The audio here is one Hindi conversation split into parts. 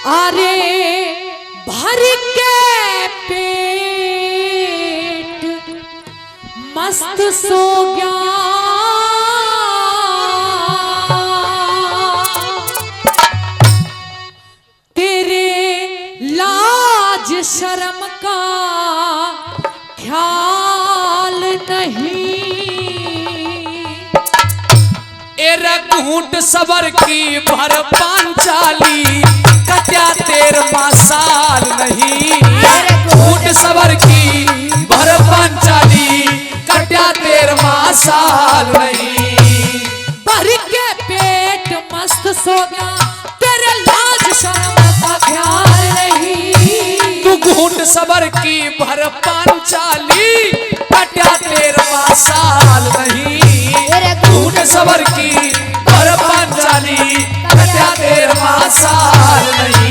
अरे भर के पेट मस्त सो गया, तेरे लाज शर्म का ख्याल नहीं। एरा घूंट सबर की भर पांचाली कट्या 13वां साल नहीं। घूंट सबर की भर पांचाली कट्या 13वां साल नहीं। भर के पेट मस्त सो गया, तेरे लाज शर्म का ख्याल नहीं। तू घूंट सबर की भर पांचाली कट्या 13वां साल नहीं। घूंट सबर की भर पांचाली कट्या 13वां साल नहीं।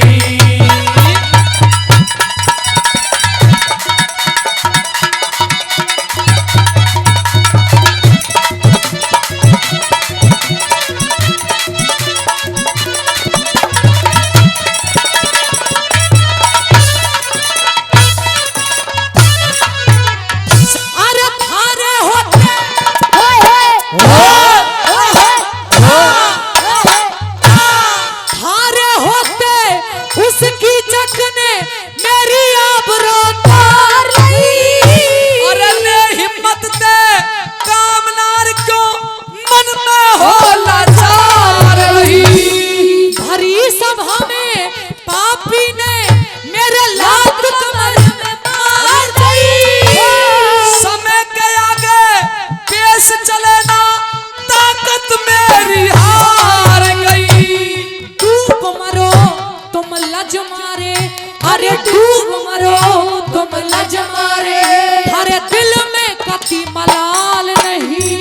अरे डूब मरो तुम लज मारे, हरे दिल में कति मलाल नहीं।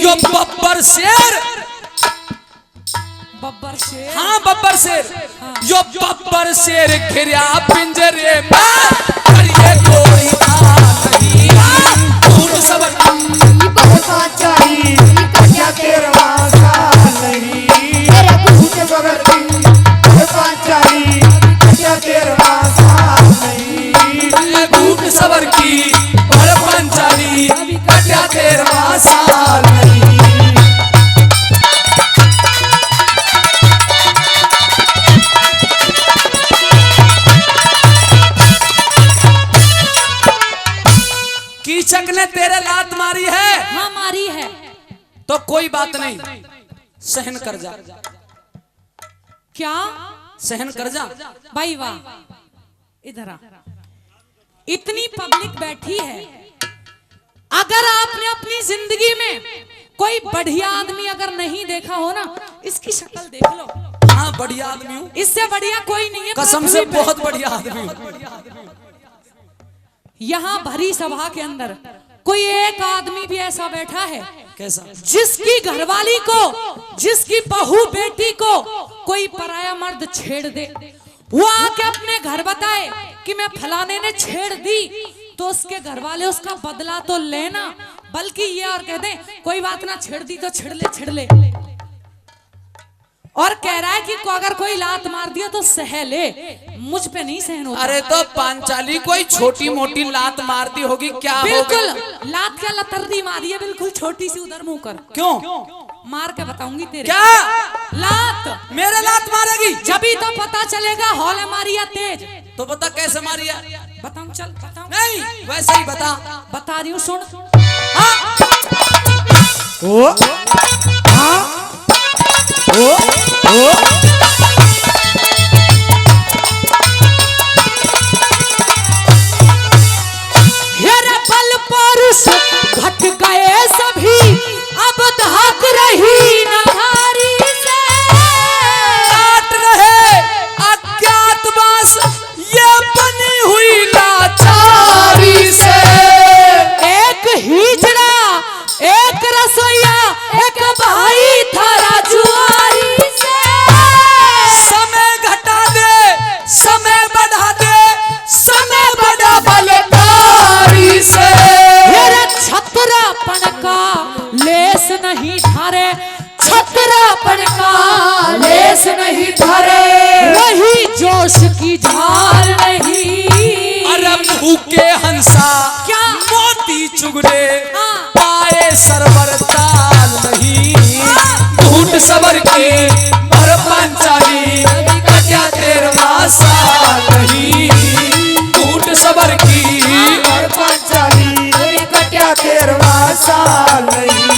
यो बब्बर शेर, बब्बर शेर, हाँ बब्बर शेर, हाँ। यो बब्बर शेर घिरा पिंजरे में ये कोई नहीं। घूंट सबर की भर पांचाली कट्या 13वां साल नहीं। घूंट सबर की भर पांचाली कट्या 13वां साल नहीं। घूंट सबर की भर पांचाली कट्या 13वां साल नहीं। कीचक ने तेरे लात मारी है, हाँ मारी है, तो कोई बात नहीं, सहन कर जा। क्या सहन कर जा भाई? वाह, इधर आ। इतनी पब्लिक बैठी है, अगर आपने अपनी जिंदगी में कोई बढ़िया आदमी अगर नहीं देखा हो ना, इसकी शक्ल देख लो। हाँ बढ़िया आदमी हूँ, इससे बढ़िया कोई नहीं है कसम से बहुत बढ़िया आदमी हूँ। यहाँ भरी सभा के अंदर कोई एक आदमी भी ऐसा बैठा है कैसा? जिसकी घरवाली को, जिसकी बहू बेटी को कोई पराया मर्द छेड़ दे, वो आके अपने घर बताए कि मैं फलाने ने छेड़ दी, तो उसके घर वाले उसका बदला तो लेना, बल्कि ये और कह दे कोई बात ना, छेड़ दी तो छिड़ ले। और कह रहा है कि अगर कोई लात मार दिया तो सह ले, मुझ पे नहीं सहन होता। अरे तो पांचाली कोई छोटी मोटी लात मारती होगी क्या? बिल्कुल लात क्या लतरदी मारी है, बिल्कुल छोटी सी, उधर मुंह कर। क्यों? मार के बताऊंगी तेरे। क्या लात? मेरे लात मारेगी? जभी तो पता चलेगा हौले मारी या तेज। तो बता कैसे मारी है? बताऊं? चल बताऊं। नहीं वैसे ही बता। बता रही हूँ, सुन। बल परुष घट गए सभी, अब धक रही नहारी से। काट रहे अज्ञातवास ये बनी हुई लाचारी से। एक हिजड़ा, एक रसोईया, एक भाई था राजुआरी से। भूखे हंसा क्या? मोती चुगले हाँ। पाए सरवर ताल नहीं ढूंढ सबर की भर पंचाली कट्या 13वां साल नहीं ढूंढ सबर की और पंचाली कट्या 13वां साल नहीं।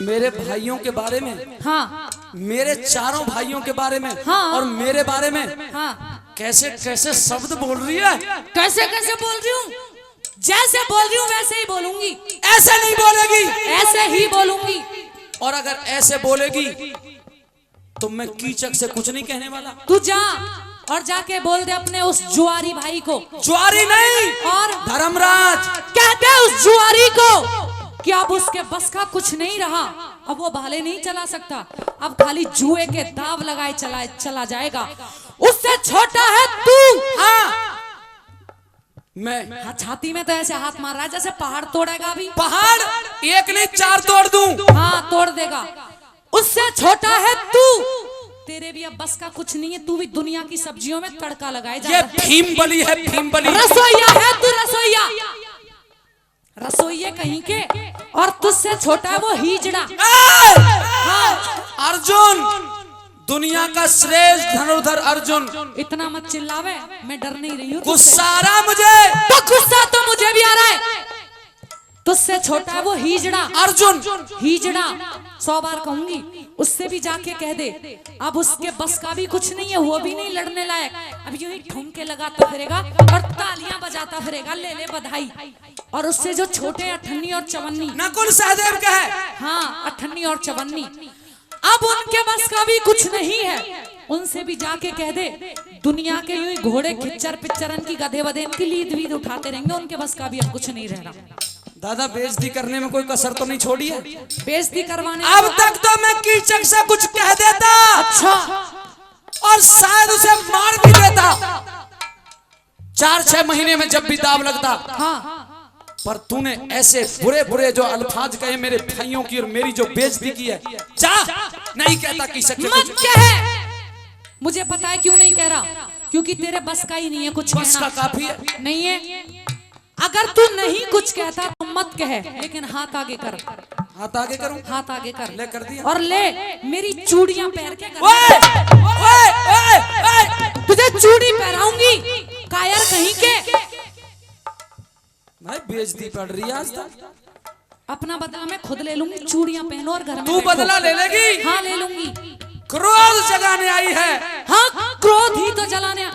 मेरे भाइयों के बारे में, हाँ मेरे चारों भाइयों के बारे में हाँ। और मेरे बारे में हाँ। कैसे कैसे शब्द बोल रही है। कैसे कैसे बोल रही हूँ? जैसे बोल रही हूँ वैसे ही बोलूंगी। ऐसे नहीं बोलेगी। ऐसे ही बोलूंगी। और अगर ऐसे बोलेगी तो मैं कीचक से कुछ नहीं कहने वाला। तू जा और जाके बोल दे अपने उस जुआरी भाई को। जुआरी नहीं और धर्मराज। कहते उस जुआरी को कि अब उसके बस का कुछ नहीं रहा, अब वो भाले नहीं चला सकता, अब खाली जुए के दाव लगाए चला जाएगा। उससे छोटा है तू। हाँ मैं हाँ, छाती में तो ऐसे हाथ मार रहा है जैसे पहाड़ तोड़ेगा अभी। पहाड़ एक नहीं 4 तोड़ दूं। हाँ तोड़ देगा। उससे छोटा है तू। तेरे भी अब बस का कुछ नहीं है, तू भी दुनिया की सब्जियों में तड़का लगाए जा। ये भीम बली है, भीम बली। रसोईया है तू, रसोईया। रसोइये कहीं के, और तुझसे छोटा है वो हिजड़ा। हाँ। अर्जुन, दुनिया का श्रेष्ठ धनुर्धर अर्जुन। इतना मत चिल्लावे, मैं डर नहीं रही हूँ। गुस्सा आ रहा मुझे। तो गुस्सा तो मुझे भी आ रहा है। तुझसे छोटा है वो हिजड़ा। अर्जुन हिजड़ा 100 बार कहूंगी, उससे भी जाके कह दे अब उसके बस का भी कुछ नहीं है, वो भी नहीं लड़ने लायक। अब यूं ही ठुमके लगाता फिरेगा और तालियां बजाता फिरेगा, ले ले बधाई। और उससे जो छोटे अठन्नी और चवन्नी, नकुल सहदेव का है। हाँ अठन्नी और चवन्नी, अब उनके बस का भी कुछ नहीं है। उनसे भी जाके कह दे दुनिया के यूं ही घोड़े खिच्चर पिच्चरन की गधे वधे की लीद वीद उठाते रहेंगे, उनके बस का भी अब कुछ नहीं रहना। दादा बेइज्जती करने में कोई कसर तो नहीं छोड़ी है। बेइज्जती करवाने अब तक तो मैं कीचक से कुछ कह देता। अच्छा। और शायद उसे मार भी देता 4-6 महीने में जब भी दाव लगता। हाँ। पर तूने ऐसे बुरे बुरे जो अल्फाज कहे मेरे भाइयों की और मेरी जो बेइज्जती की है, जा नहीं कहता कीचक से मत कुछ। कहे। मुझे पता है क्यों नहीं कह रहा, क्योंकि तेरे बस का ही नहीं है कुछ बस कहना। का काफी है। नहीं है। अगर तू नहीं कुछ कहता तो मत कहे, लेकिन हाथ आगे कर। हाथ आगे करूं? हाथ आगे कर। ले कर दिया। और ले मेरी चूड़ियां पहन के कर। ओए, ओए, ओए, ओए। तुझे चूड़ी पहनाऊंगी, कायर कहीं के। भाई बेइज्जती पड़ रही है आज तक। अपना बदला मैं खुद ले लूंगी, चूड़ियां पहनो और घर में तू बैठो। बदला ले लेगी? हाँ ले लूंगी। क्रोध जगाने आई है। हाँ क्रोध ही तो जगाने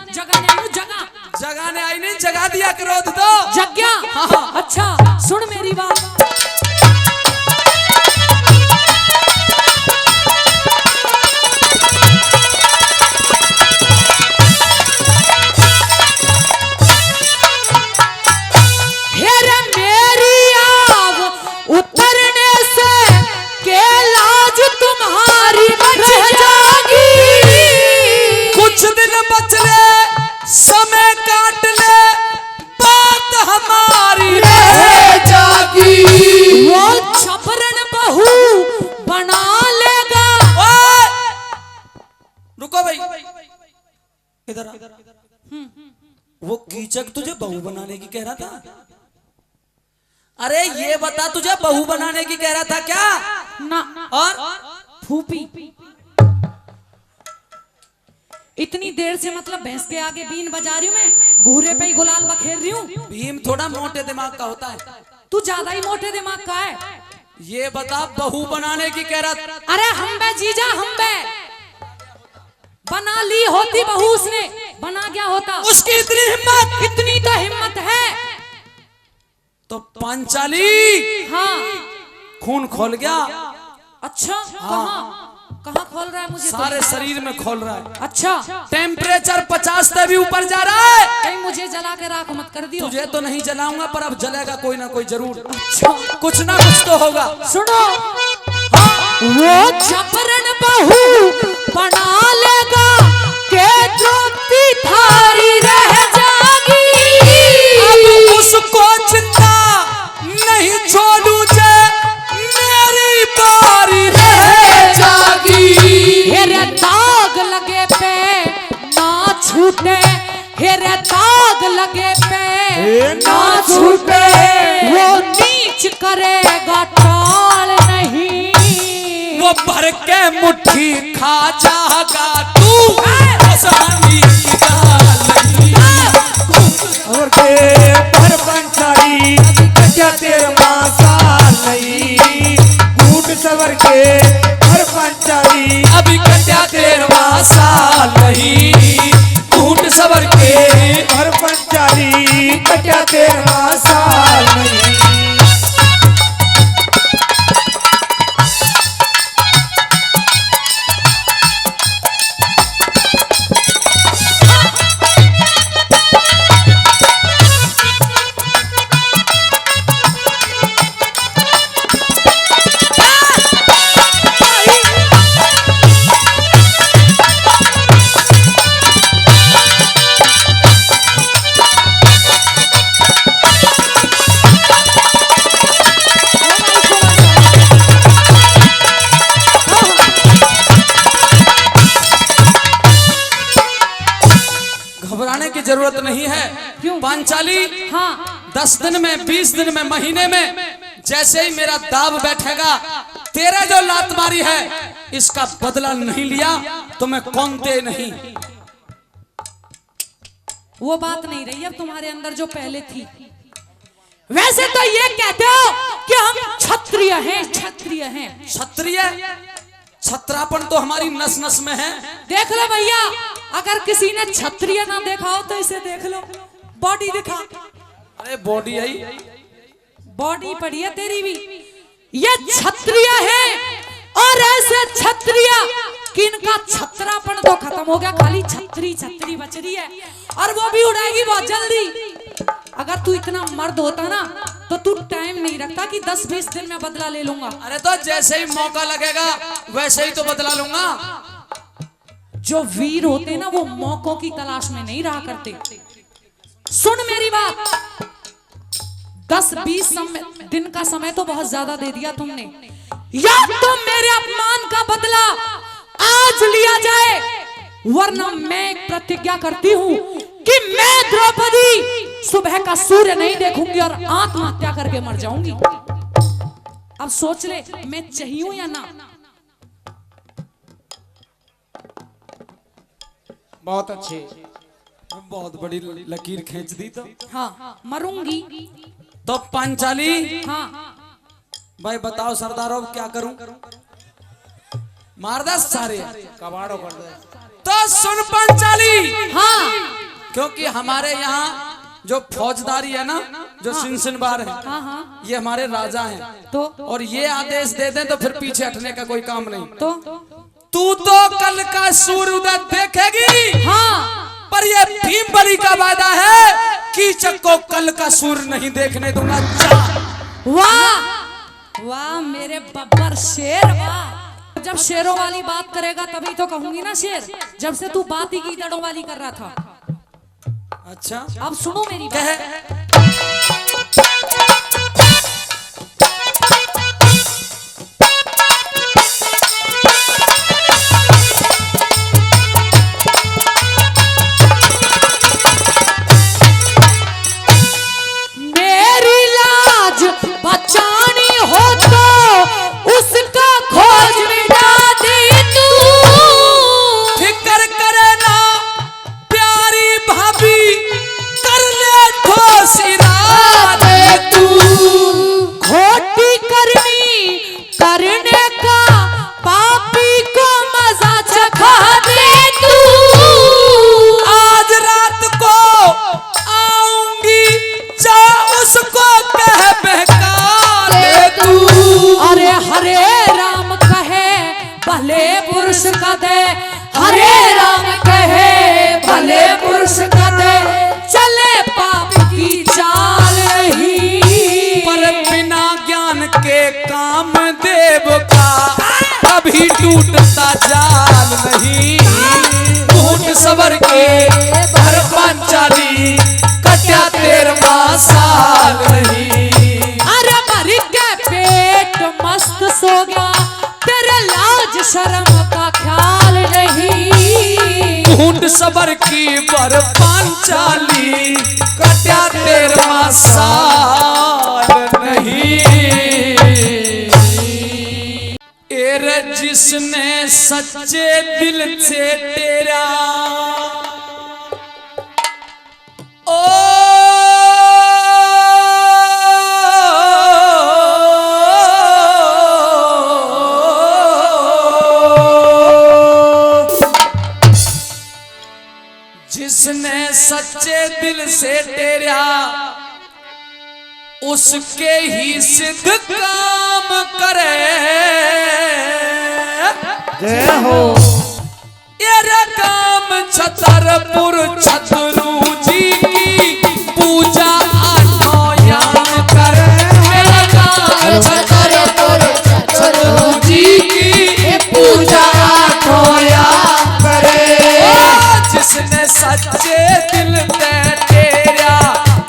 जगाने आई नहीं, जगा दिया क्रोध तो। जग गया। हाँ। अच्छा सुन मेरी बात। हेरे मेरी आव उतरने से के लाज तुम्हारी बच जाएगी। कुछ दिन बच ले, समय काट ले, बात हमारी रह जागी। वो छपरन बहू बना लेगा। ओए! रुको भाई, इधर आ। वो कीचक तुझे बहू बनाने की कह रहा था? अरे ये बता, तुझे बहू बनाने की कह रहा था क्या? ना और फूफी। इतनी देर से मतलब भैंस के आगे बीन बजा रही हूँ मैं, घूरे पे ही गुलाल बखेर रही हूँ। भीम थोड़ा मोटे दिमाग का होता है। तू ज्यादा ही मोटे दिमाग का है। ये बता, बहू बनाने की कह रहा था? अरे हम बे जीजा, हम बे बना ली होती बहू उसने, बना क्या होता? उसकी इतनी हिम्मत? इतनी तो हिम्मत है। तो पांचाली हाँ। खून खोल गया। अच्छा कहाँ? कहाँ खोल रहा है मुझे? सारे शरीर में खोल रहा है। अच्छा, टेम्परेचर 50 से भी ऊपर जा रहा है। कहीं मुझे जला के राख मत कर दियो। तुझे तो नहीं जलाऊंगा, पर अब जलेगा कोई ना कोई जरूर। अच्छा, कुछ ना कुछ तो होगा। सुनो, वो जबरन बहू बना लेगा के द्रौपदी थारी रह जागी। अब उसको जिंदा नहीं छोड़ू जे मेरी बारी रह जागी। हेरे दाग लगे पे ना छूटे, हेरे दाग लगे पे ना छूटे। वो नीच करेगा टाल नहीं, वो भर के मुट्ठी खा जागा तू आसानी की गाल नहीं। और के पर पंचाली कट्या तेर मासाल नहीं। कूट सवर के पर पंचाली अभी कट्या 13वां साल नहीं। कूट सबर के पर पंचाली कट्या तेर मासाल नहीं। घबराने की जरूरत नहीं है। क्यों? पांचाली, हाँ 10 दिन में, 20 दिन में, महीने में जैसे ही मेरा दाव बैठेगा, तेरा जो लात मारी है इसका बदला नहीं लिया तो मैं कौनते नहीं। वो बात नहीं रही अब तुम्हारे अंदर जो पहले थी। वैसे तो ये कहते हो कि हम क्षत्रिय हैं, क्षत्रिय हैं। क्षत्रिय, छत्रापन तो हमारी नस नस में है। देख लो भैया, अगर किसी ने क्षत्रिय ना देखा हो तो इसे देख लो, बॉडी दिखा। अरे बॉडी आई, बॉडी पड़ी है तेरी भी। ये क्षत्रिय है, और ऐसे क्षत्रिय कि इनका छत्रापन तो खत्म हो गया, खाली छत्री छत्री बच रही है, और वो भी उड़ाएगी बहुत जल्दी। अगर तू इतना मर्द होता ना तो तू टाइम नहीं रखता कि 10-20 दिन में बदला ले लूंगा। अरे तो जैसे ही मौका लगेगा वैसे ही तो बदला लूंगा। जो वीर होते ना वो मौकों की तलाश में नहीं रहा करते। सुन मेरी बात, 10-20 दिन का समय तो बहुत ज्यादा दे दिया तुमने। या तो मेरे अपमान का बदला आज लिया जाए, वरना मैं एक प्रतिज्ञा करती हूँ कि मैं द्रौपदी सुबह का सूर्य नहीं देखूंगी और आत्महत्या करके मर जाऊंगी। अब सोच ले, मैं चाहिए या ना। बहुत अच्छे, बहुत बड़ी लकीर खींच दी तो। हाँ मरूंगी। तो पांचाली, हाँ भाई बताओ सरदारों क्या करूं? मार दस सारे कबाड़ो कर दे। तो सुन पांचाली, हाँ क्योंकि हमारे यहाँ जो फौजदारी है ना, जो सिनसिनबार है, हाँ हाँ ये हमारे राजा हैं। तो और ये आदेश दे दें तो फिर पीछे हटने का कोई काम नहीं। तो तू तो कल का सूर्योदय देखेगी, हाँ, पर ये भीम बली का वादा है कीचक को कल का सूर्य नहीं देखने दूंगा। वाह वाह मेरे बब्बर शेर, वाह। जब शेरों वाली बात करेगा तभी तो कहूंगी ना शेर, जब से तू बात ही गीदड़ों वाली कर रहा था। अच्छा अब सुनो मेरी कह। मेरी लाज बचानी हो तो उसका खोज मिटा दे तू। फिक्र करे ना प्यारी भाभी, कर ले ठोस टूटता जाल नहीं, ऊंट सबर के भर पांचाली कट्या 13वां साल नहीं। अरे मर के पेट मस्त सो गया, तेरे लाज शर्म का ख्याल नहीं। ऊंट सबर की भर पांचाली कट्या 13वां साल नहीं। एरे जिसने सच्चे दिल से तेरा ओ जिसने सच्चे दिल से तेरा उसके ही सिद्ध काम करे। जय हो। ये काम छतरपुर छतरू जी की पूजा आठोयाम करे। मेरा काम छतरपुर छतरू जी की पूजा आठोयाम करे। जिसने सच्चे दिल से तेरा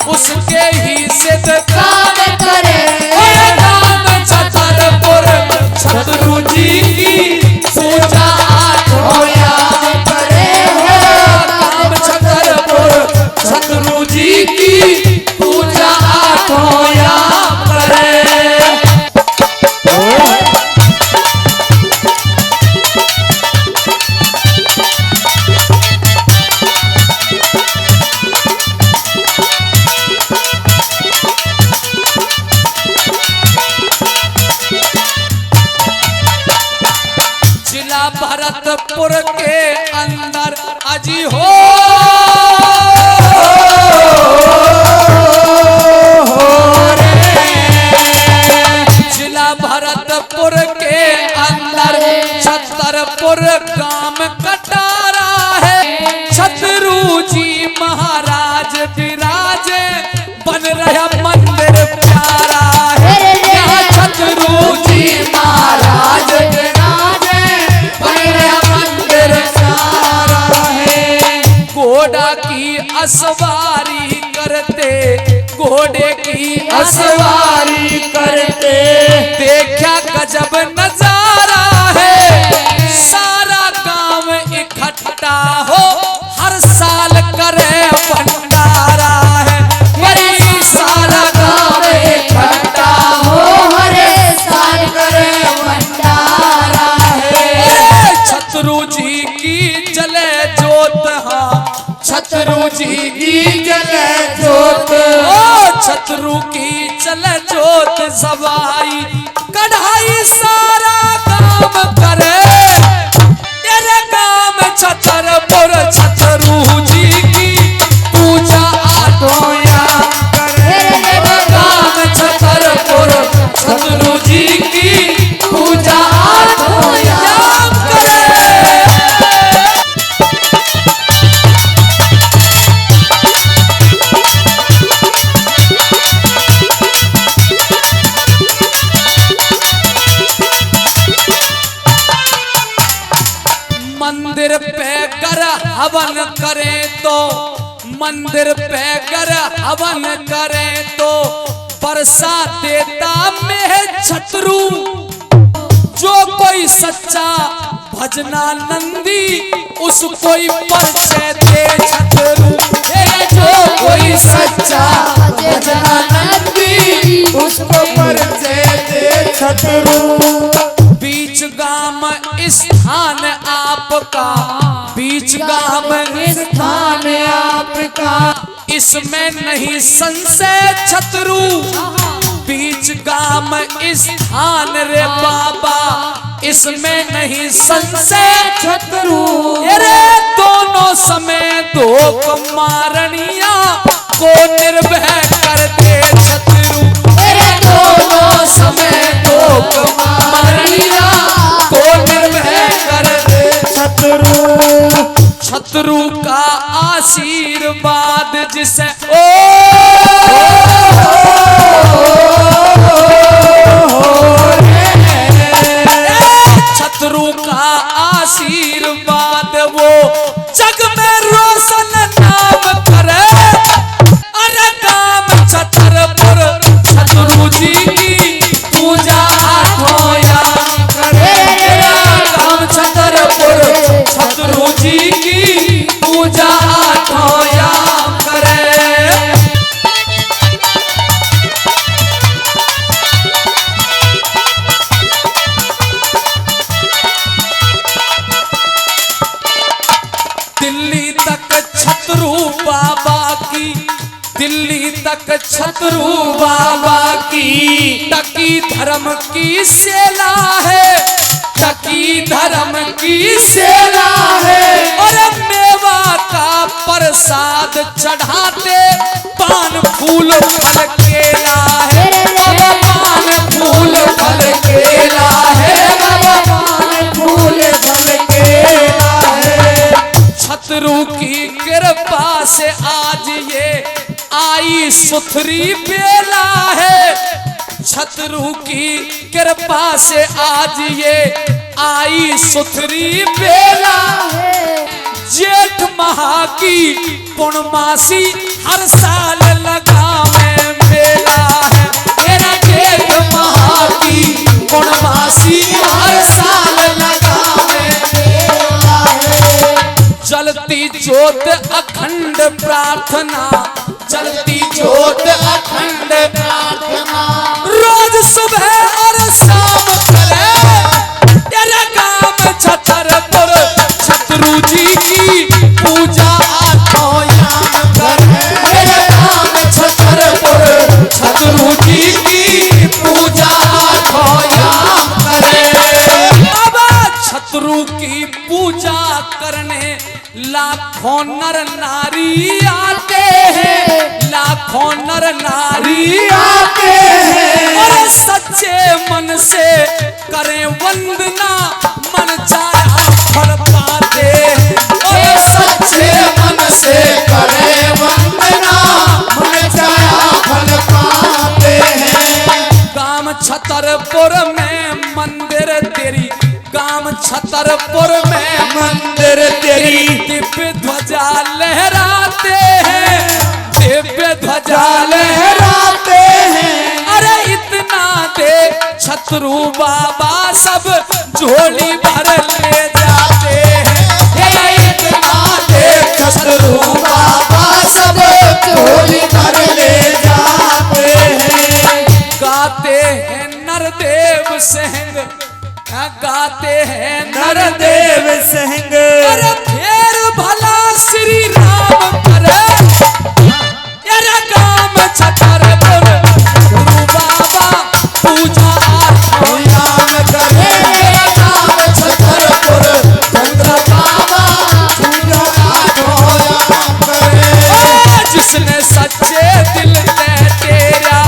उसके ही सिद्ध काम करे। काम छतरपुर छतरू जी की पूजा आठोयाम करे। काम छतरपुर छतरू जी की पूजा आठोयाम करे। जिला भरतपुर के अंदर अजी हो जिला भरतपुर के अंदर छतरपुर गांव कटारा है। छतरू जी महाराज विराजे बन रहा मंदिर प्यारा है। यहाँ छतरू जी महाराज विराजे बन रहा मंदिर प्यारा है। घोड़ा की असवारी करते, घोड़े की असवारी करते देखा गजब नजारा है। सारा गांव इकट्ठा हो हर साल करे भंडारा है। वही सारा गांव इकट्ठा हो हर साल करे भंडारा है। छतरू जी की जले जोत, हाँ छतरू जी की जले जोत। ओ छतरू की जले जोत सवाई कढ़ाई सारा काम करे। तेरे काम छतरपुर छतरू जी की पूजा आठोयाम करे। काम छतरपुर छतरू जी की पूजा आठोयाम करे। मंदिर पे कर हवन करे तो, मंदिर पे कर हवन करे तो परसा देता में छतरू। जो कोई सच्चा भजना नंदी उसको परिचय दे छतरू। जो कोई सच्चा भजना नंदी उसको परिचय दे छतरू। बीच गाम स्थान आपका, बीच गाम स्थान आपका, इसमें नहीं संशय छतरू। बीच गाम स्थान रे बाबा इसमें नहीं संशय छतरू। अरे दोनों समय दो कुमारनिया को निर्भय कर दे छतरू। अरे दोनों समय दो कुमारनिया को निर्भय कर दे छतरू। छतरू का आशीर्वाद जिसे छतरू सतरू बाबा की टकी धर्म की सेला है, टकी धर्म की सेला है। और मेवा का प्रसाद चढ़ाते पान फूल फल केला है, बाबा पान फूल फल केला है, बाबा पान फूल फल केला है। छतरू की कृपा से आज ये आई सुथरी बेला है, छतरू की कृपा से आज ये आई सुथरी बेला है। जेठ माह की पूर्णमासी हर साल लगावे मेला है, तेरा जेठ माह की पूर्णमासी हर साल लगावे मेला है। जलती ज्योत अखंड प्रार्थना, जलती ज्योत अखंड प्रार्थना, रोज सुबह और शाम करे तेरे गांव छतरपुर छतरू जी की पूजा आठों याम करे, तेरे गांव छतरपुर छतरू जी की पूजा आठों याम करे। बाबा छतरू की पूजा करने लाखों नर नारी आते हैं, लाखों नर नारी आते हैं। और सच्चे मन से करें वंदना मन चाहा फल पाते हैं, और सच्चे मन से करे वंदना मन चाहा फल पाते हैं। गांव छतरपुर में मंदिर तेरी, गांव छतरपुर में मंदिर तेरी दिव्य ध्वजा लहराते हैं, दिव्य ध्वजा लहराते हैं। अरे इतना दे छतरू बाबा सब झोली भर ले जाते हैं, अरे इतना दे छतरू बाबा सब झोली भर ले जाते हैं। गाते हैं नरदेव सिंह, गाते हैं नरदेव सिंह, अरे फेर भला श्री राम करे, तेरा गांव छतरपुर गुरु बाबा पूजा आठों याम करे, तेरा गांव छतरपुर चंद्र बाबा पूजा आठों याम करे। जिसने सच्चे दिल से तेरा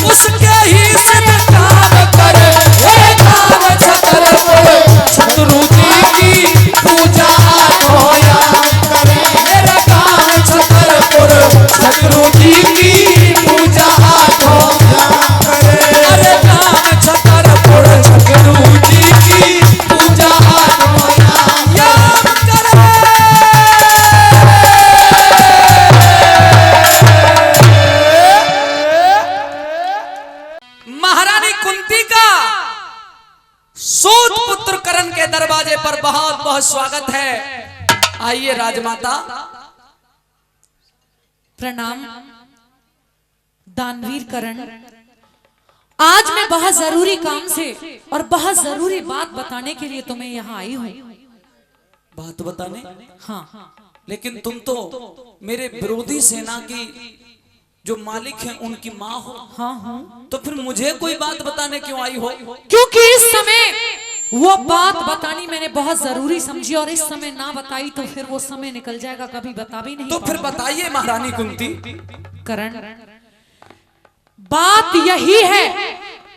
उसके ही सिद्ध काम करे, हे गांव छतरपुर छतरू जी की पूजा आठों याम करे, मेरा गांव छतरपुर छतरू जी की पूजा आठों याम करे, अरे गांव छतरपुर छतरू जी की पूजा आठों याम करे। महारानी कुंती का सूत पुत्र करण के दरवाजे पर बहुत बहुत स्वागत है। आइए राजमाता। प्रणाम दानवीर करण। आज मैं बहुत जरूरी काम से और बहुत जरूरी बात बताने के लिए तुम्हें यहाँ आई हूँ। बात बताने? हाँ, लेकिन तुम तो मेरे विरोधी सेना की जो मालिक हैं उनकी माँ हो, हाँ हूँ। तो फिर मुझे कोई बात बताने क्यों आई हो? क्योंकि इस समय वो बात बतानी मैंने बहुत जरूरी समझी, और इस समय ना बताई तो फिर वो समय निकल जाएगा, कभी बता भी नहीं। तो फिर बताइए महारानी कुंती। करण, बात यही है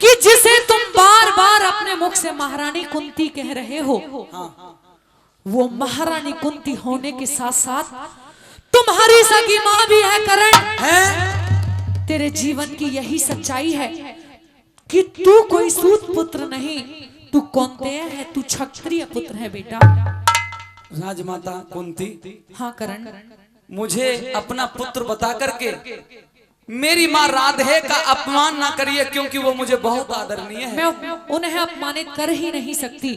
कि जिसे तुम बार बार अपने मुख से महारानी कुंती कह रहे हो, वो महारानी कुंती होने के साथ साथ तुम्हारी सगी माँ भी है। करण हैं? तेरे जीवन की यही सच्चाई है कि तू कोई सूत पुत्र नहीं, तू कौंतेय है, तू क्षत्रिय पुत्र है बेटा। राजमाता कुंती, हाँ करण, मुझे अपना पुत्र बता करके मेरी माँ राधे का अपमान ना करिए, क्योंकि वो मुझे बहुत आदरणीय है। मैं उन्हें अपमानित कर ही नहीं सकती।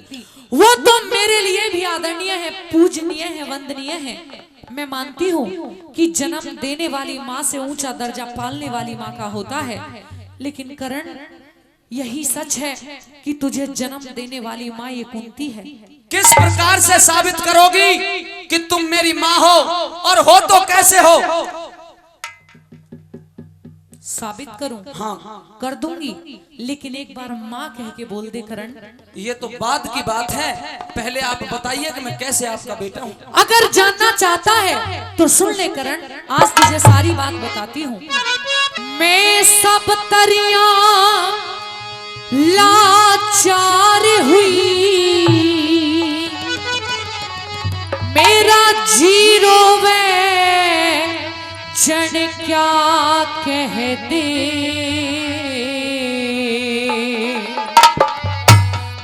वो तो मेरे लिए भी आदरणीय है, पूजनीय है, वंदनीय है। मैं मानती हूँ कि जन्म देने वाली माँ से ऊंचा दर्जा पालने वाली माँ का होता है, लेकिन करण यही सच है कि तुझे जन्म देने वाली माँ ये कुंती है। किस प्रकार से साबित करोगी कि तुम मेरी माँ हो, और हो तो कैसे हो? साबित करूं? हाँ कर दूंगी, लेकिन एक बार माँ कह के बोल दे करण। ये तो बाद की बात है, पहले आप बताइए कि मैं कैसे आपका बेटा हूँ। अगर जानना चाहता है तो सुन ले करण, आज तुझे सारी बात बताती हूँ। मैं सब तरिया लाचार हुई, मेरा जीरो वे जन क्या कह दे,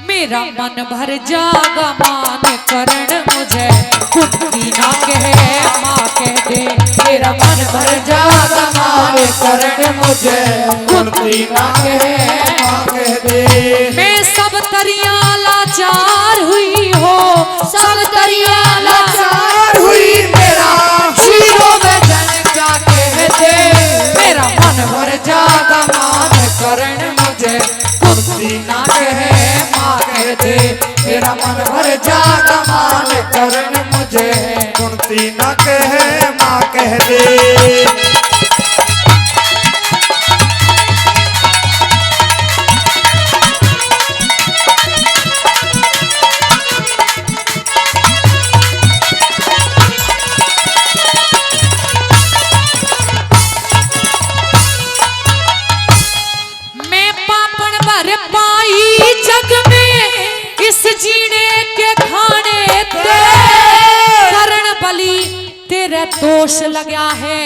मेरा मन भर जागा मान करण मुझे कुंती ना कहे माँ कह दे, मेरा मन भर जागा मान करण मुझे कुंती ना कहे माँ कह दे। मैं सब तरिया लाचार हुई हो, सब तरिया लाचार हुई, मेरा जीरो में जन क्या कह दे, मेरा मन भर जागा मान करण मुझे कुंती ना कहे माँ कह दे, मेरा मन भर जागा मान करण मुझे कुंती न कहे माँ कह दे। मैं पापड़ भर पाई जग में इस जीने के खाने ते, करण बलि तेरे दोष लगा है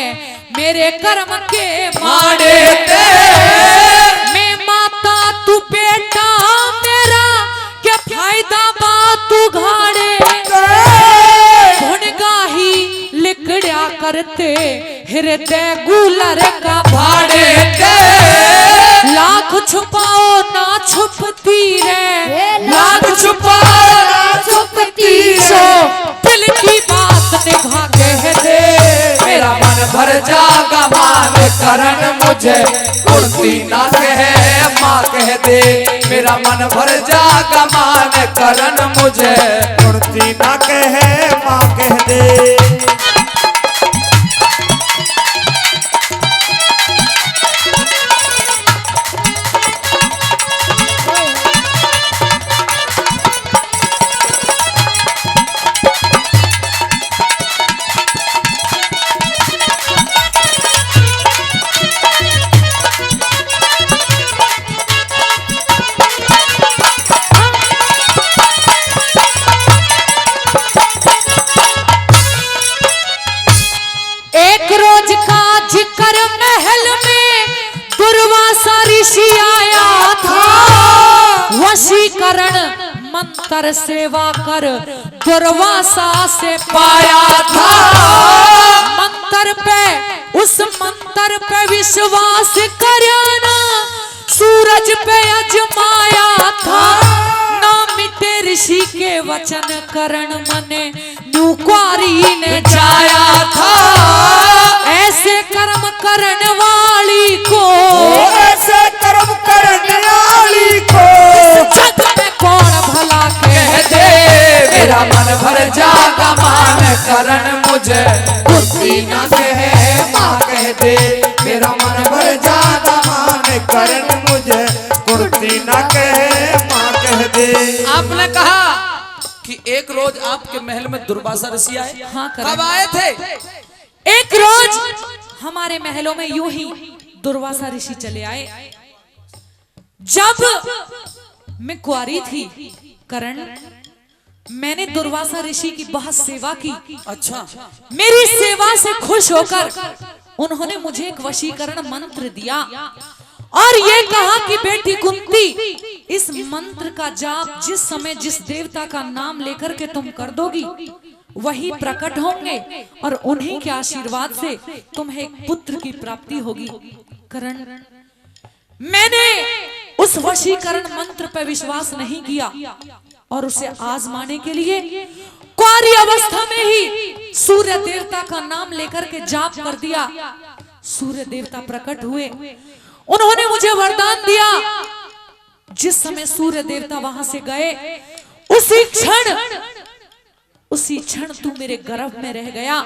मेरे कर्म के माने ते, मैं माता तू बेटा मेरा क्या फायदा बात तू घाड़े, गुणगाही लिखड़ा करते हृदय गुलर का भाड़े ते, लाख छुपाओ ना छुपती है, लाख छुपाओ ना छुपती है, दिल की बात निभा कह दे, मेरा मन भर जागा मान करण मुझे कुंती ना कहे माँ कह दे, मेरा मन भर जागा मान करण मुझे कुंती न कहे माँ कह दे। एक रोज का जिक्र महल में दुर्वासा ऋषि आया था, वशीकरण मंत्र सेवा कर दुर्वासा से पाया था, मंत्र पे उस मंत्र पे विश्वास करना सूरज पे अजमाया था, ना मिटे ऋषि के वचन करण मने नुक्वारी ने जाया था, ऐसे कर्म करने वाली को, ऐसे कर्म करने वाली को जग में कौन भला कह दे, मेरा मन भर जागा मान करण मुझे कुंती ना कहे माँ कह दे, मेरा मन भर जागा मान करण मुझे कुंती न कहे माँ कह दे। आपने कहा कि एक रोज आपके महल में दुर्वासा ऋषि आए। हाँ, करण। कब आए थे? एक रोज हमारे महलों में यूं ही दुर्वासा ऋषि चले आए। जब मैं कुंवारी थी करण, मैंने दुर्वासा ऋषि की बहुत सेवा की। अच्छा, मेरी सेवा से खुश होकर उन्होंने मुझे एक वशीकरण मंत्र दिया और ये कहा कि बेटी कुंती, इस मंत्र का जाप जिस समय जिस देवता का नाम लेकर के तुम कर दोगी वही प्रकट होंगे और उन्हीं के आशीर्वाद से तुम्हें एक पुत्र की प्राप्ति होगी। करण, मैंने उस वशीकरण मंत्र पर विश्वास नहीं किया और उसे आजमाने के लिए कुंवारी अवस्था में ही सूर्य देवता का नाम लेकर के जाप कर दिया। सूर्य देवता प्रकट हुए, उन्होंने मुझे वरदान दिया। जिस समय सूर्य देवता वहां से गए उसी क्षण तू मेरे गर्भ में रह गया।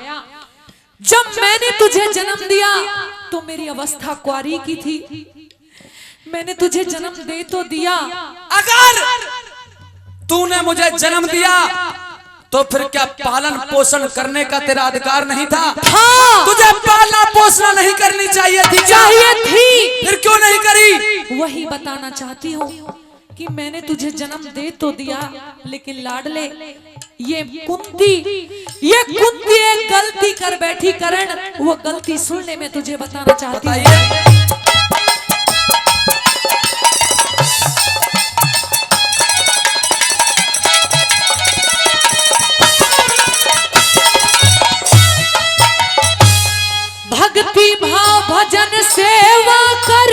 जब मैंने तुझे जन्म दिया तो मेरी अवस्था कुंवारी की थी। मैंने तुझे जन्म दे तो दिया, अगर तूने मुझे जन्म दिया तो फिर क्या पालन पोषण करने का तेरा अधिकार नहीं था? हाँ, तुझे पालना पोषण नहीं करनी चाहिए थी? चाहिए थी। फिर क्यों नहीं करी? वही बताना चाहती हूँ कि मैंने तुझे जन्म दे तो दिया, लेकिन लाडले ये कुंती एक गलती कर बैठी करण, वो गलती सुनने में तुझे बताना चाहती हूँ। भक्ति भाव भजन सेवा कर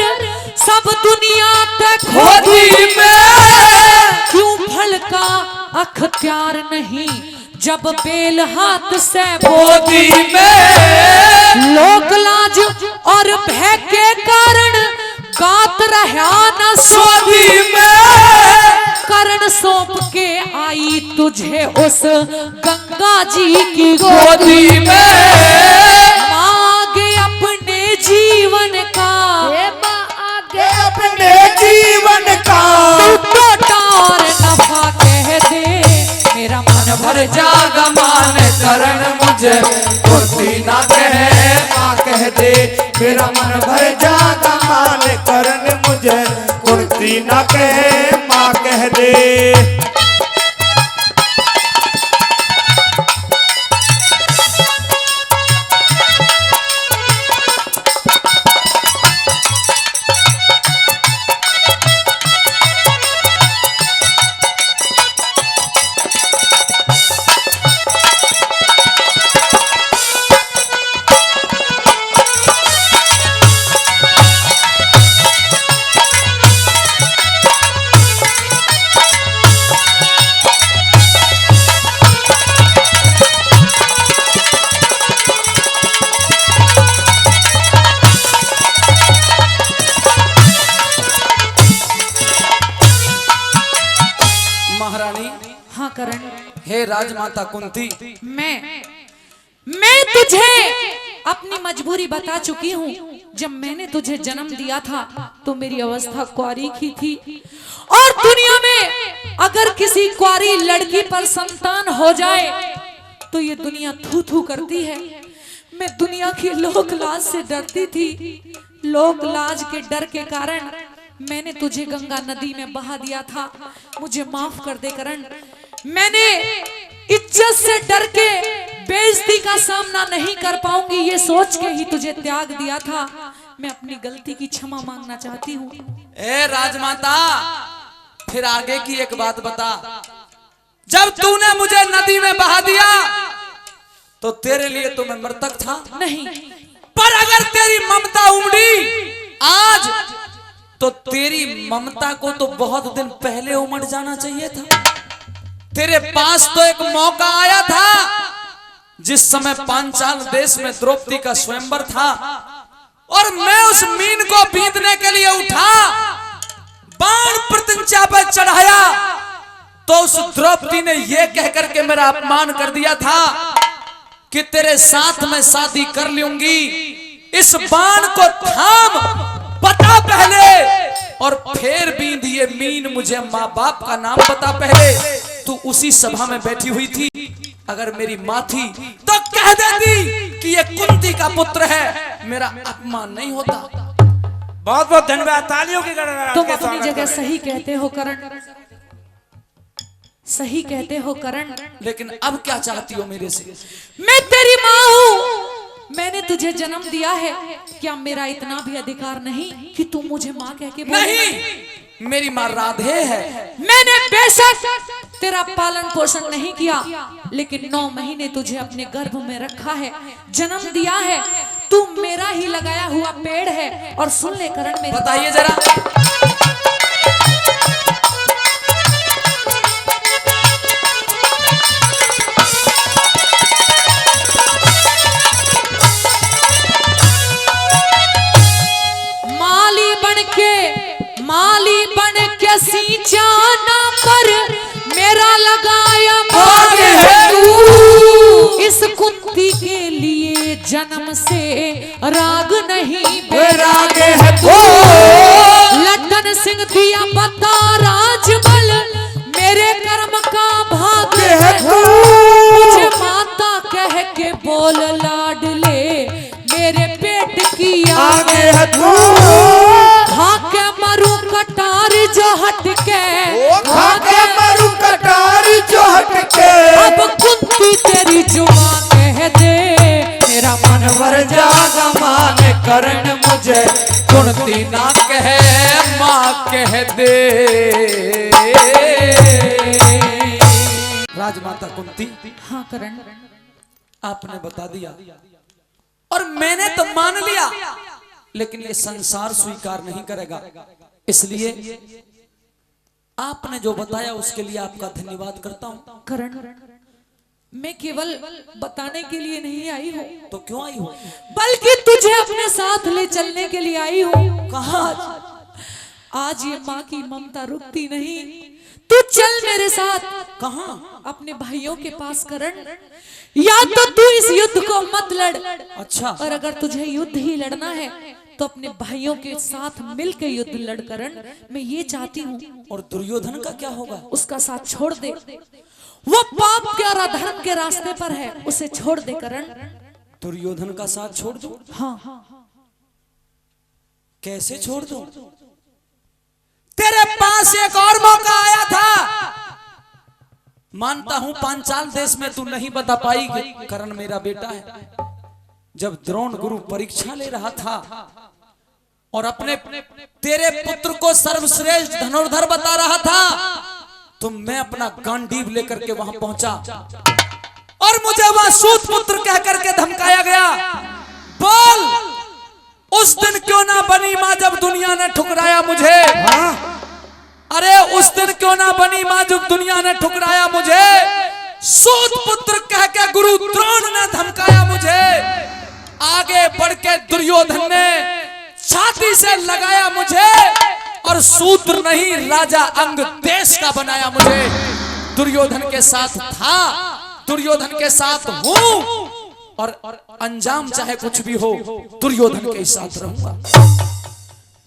सब दुनिया तक खोदी में क्यों फल का अख्तियार नहीं, जब बेल हाथ से गोदी में लोक लाज और भय के कारण गात रहा न सोदी में करण सौंप के आई तुझे उस गंगा जी की गोदी में मांगे अपने जीवन का, अपने जीवन का टोटा और नफा कह दे, मेरा मन भर जाग मान करण मुझे कुर्ती ना कहे माँ कह दे, मेरा मन भर जागा मान करन मुझे कुर्ती ना कहे माँ कह दे। हाँ करण, हे राजमाता कुंती, मैं तुझे अपनी मजबूरी बता चुकी हूँ। जब मैंने तुझे जन्म दिया था तो मेरी अवस्था कुंवारी की थी, और दुनिया में अगर किसी कुंवारी लड़की पर संतान हो जाए तो ये दुनिया थू थू करती है। मैं दुनिया की लोक लाज से डरती थी, लोक लाज के डर के कारण मैंने तुझे गंगा नदी में बहा दिया था। मुझे माफ कर दे करण, मैंने इज्जत से डर के बेइज्जती का सामना नहीं कर पाऊंगी ये सोच के ही तुझे त्याग दिया था। मैं अपनी गलती की क्षमा मांगना चाहती हूँ। ए राजमाता, फिर आगे की एक बात बता। जब तूने मुझे नदी में बहा दिया तो तेरे लिए तो मैं मृतक था नहीं, पर अगर तेरी ममता उमड़ी आज तो तेरी ममता को तो बहुत दिन पहले उमड़ जाना चाहिए था। तेरे पास तो एक मौका आया था जिस समय पांचाल देश में द्रौपदी का स्वयंवर था, और मैं उस मीन को बीतने के लिए उठा, बाण प्रत्यंचा पर चढ़ाया, तो उस द्रौपदी ने यह कहकर के मेरा अपमान कर दिया था कि तेरे साथ मैं शादी कर लूंगी। इस बाण को थाम, बता पहले, और फिर भी ये मीन मुझे माँ बाप का नाम बता पहले। तू उसी सभा में बैठी हुई थी, अगर मेरी माँ थी तो कह देती कि ये कुंती का पुत्र है, मेरा अपमान नहीं होता। बहुत बहुत धन्यवाद, तालियों की गणना। तुम अपनी जगह सही कहते हो करण, सही कहते हो करण, लेकिन अब क्या चाहती हो मेरे से? मैं तेरी माँ हूँ, मैंने तुझे जन्म दिया है, क्या मेरा इतना भी अधिकार नहीं कि तू मुझे माँ कह के बोले? नहीं, मेरी माँ राधे है। मैंने बेशक तेरा पालन पोषण नहीं किया, लेकिन 9 महीने तुझे अपने गर्भ में रखा है, जन्म दिया है। तू मेरा ही लगाया हुआ पेड़ है। और सुन ले करण, मेरी बताइए जरा, माली बन के सींचाना पर मेरा लगाया भाग है तू, इस कुंती के लिए जन्म से राग नहीं बैराग है तू। लट्टन सिंह दिया बता राजबल, मेरे कर्म का भाग है तू। मुझे माता कह के बोल लाडले, मेरे पेट की आगे है तू। खा के मरू कटार जो हटके, खा के मरू कटार जो हटके। अब कुंती तेरी जुबां कह दे, मेरा मन भर जागा मान करण मुझे कुंती ना कहे माँ कह दे। राजमाता कुंती, हाँ करण, आपने बता दिया और मैंने तो मान लिया, लेकिन ये संसार स्वीकार नहीं करेगा। इसलिए आपने जो बताया उसके लिए आपका धन्यवाद करता हूँ। करण, मैं केवल बताने के लिए नहीं आई हूँ, तो क्यों आई हो? बल्कि तुझे अपने साथ ले चलने के लिए आई हूँ। कहाँ? आज ये माँ की ममता रुकती नहीं, तू चल मेरे साथ। कहाँ? अपने भाइयों के पास करण, या तो तू इस युद्ध को मत लड़, अच्छा, और अगर तुझे युद्ध ही लड़ना है तो अपने भाइयों के साथ मिलकर युद्ध लड़। करण, मैं ये चाहती हूँ। और दुर्योधन का क्या होगा? उसका साथ छोड़ दे, वो पाप के और अधर्म के रास्ते पर है, उसे छोड़ दे करण। दुर्योधन का साथ छोड़ दूं? हाँ, कैसे छोड़ दूं? तेरे पास एक और मौका आया था। मानता हूं पांचाल देश में तू नहीं बता पाई, करण मेरा बेटा है। जब द्रोण गुरु परीक्षा ले रहा था और अपने तेरे पुत्र को सर्वश्रेष्ठ धनुर्धर बता रहा था, तो मैं अपना गांडीव लेकर के वहां पहुंचा और मुझे वहां सूत पुत्र कह करके धमकाया गया। बोल, उस दिन क्यों ना बनी मां जब दुनिया ने ठुकराया मुझे? अरे उस दिन क्यों ना बनी मां जब दुनिया ने ठुकराया मुझे? सूत पुत्र कह के गुरु द्रोण ने धमकाया मुझे। आगे बढ़ के दुर्योधन ने छाती से लगाया मुझे और सूत्र नहीं राजा अंग देश का बनाया मुझे। दुर्योधन के साथ था, दुर्योधन के साथ हूं, और अंजाम चाहे कुछ भी हो दुर्योधन के साथ रहूंगा।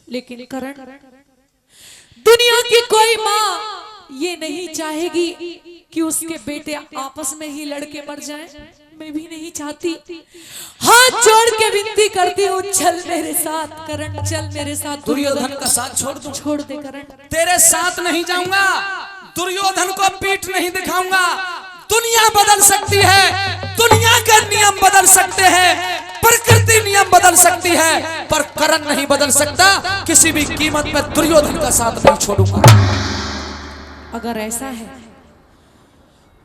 लेकिन करण, दुनिया की कोई माँ ये नहीं चाहेगी कि उसके बेटे आपस में ही लड़के मर जाएं। मैं भी नहीं चाहती। हाथ जोड़ के विनती करती हूँ, चल मेरे साथ करण, चल मेरे साथ। दुर्योधन का साथ छोड़ दूं? छोड़ दे करण। तेरे साथ नहीं जाऊंगा, दुर्योधन को पीठ नहीं दिखाऊंगा। दुनिया बदल सकती है, दुनिया के नियम बदल सकते हैं, प्रकृति नियम बदल सकती है, पर करण नहीं बदल सकता। किसी भी कीमत पे दुर्योधन का साथ नहीं छोड़ूंगा। अगर ऐसा है,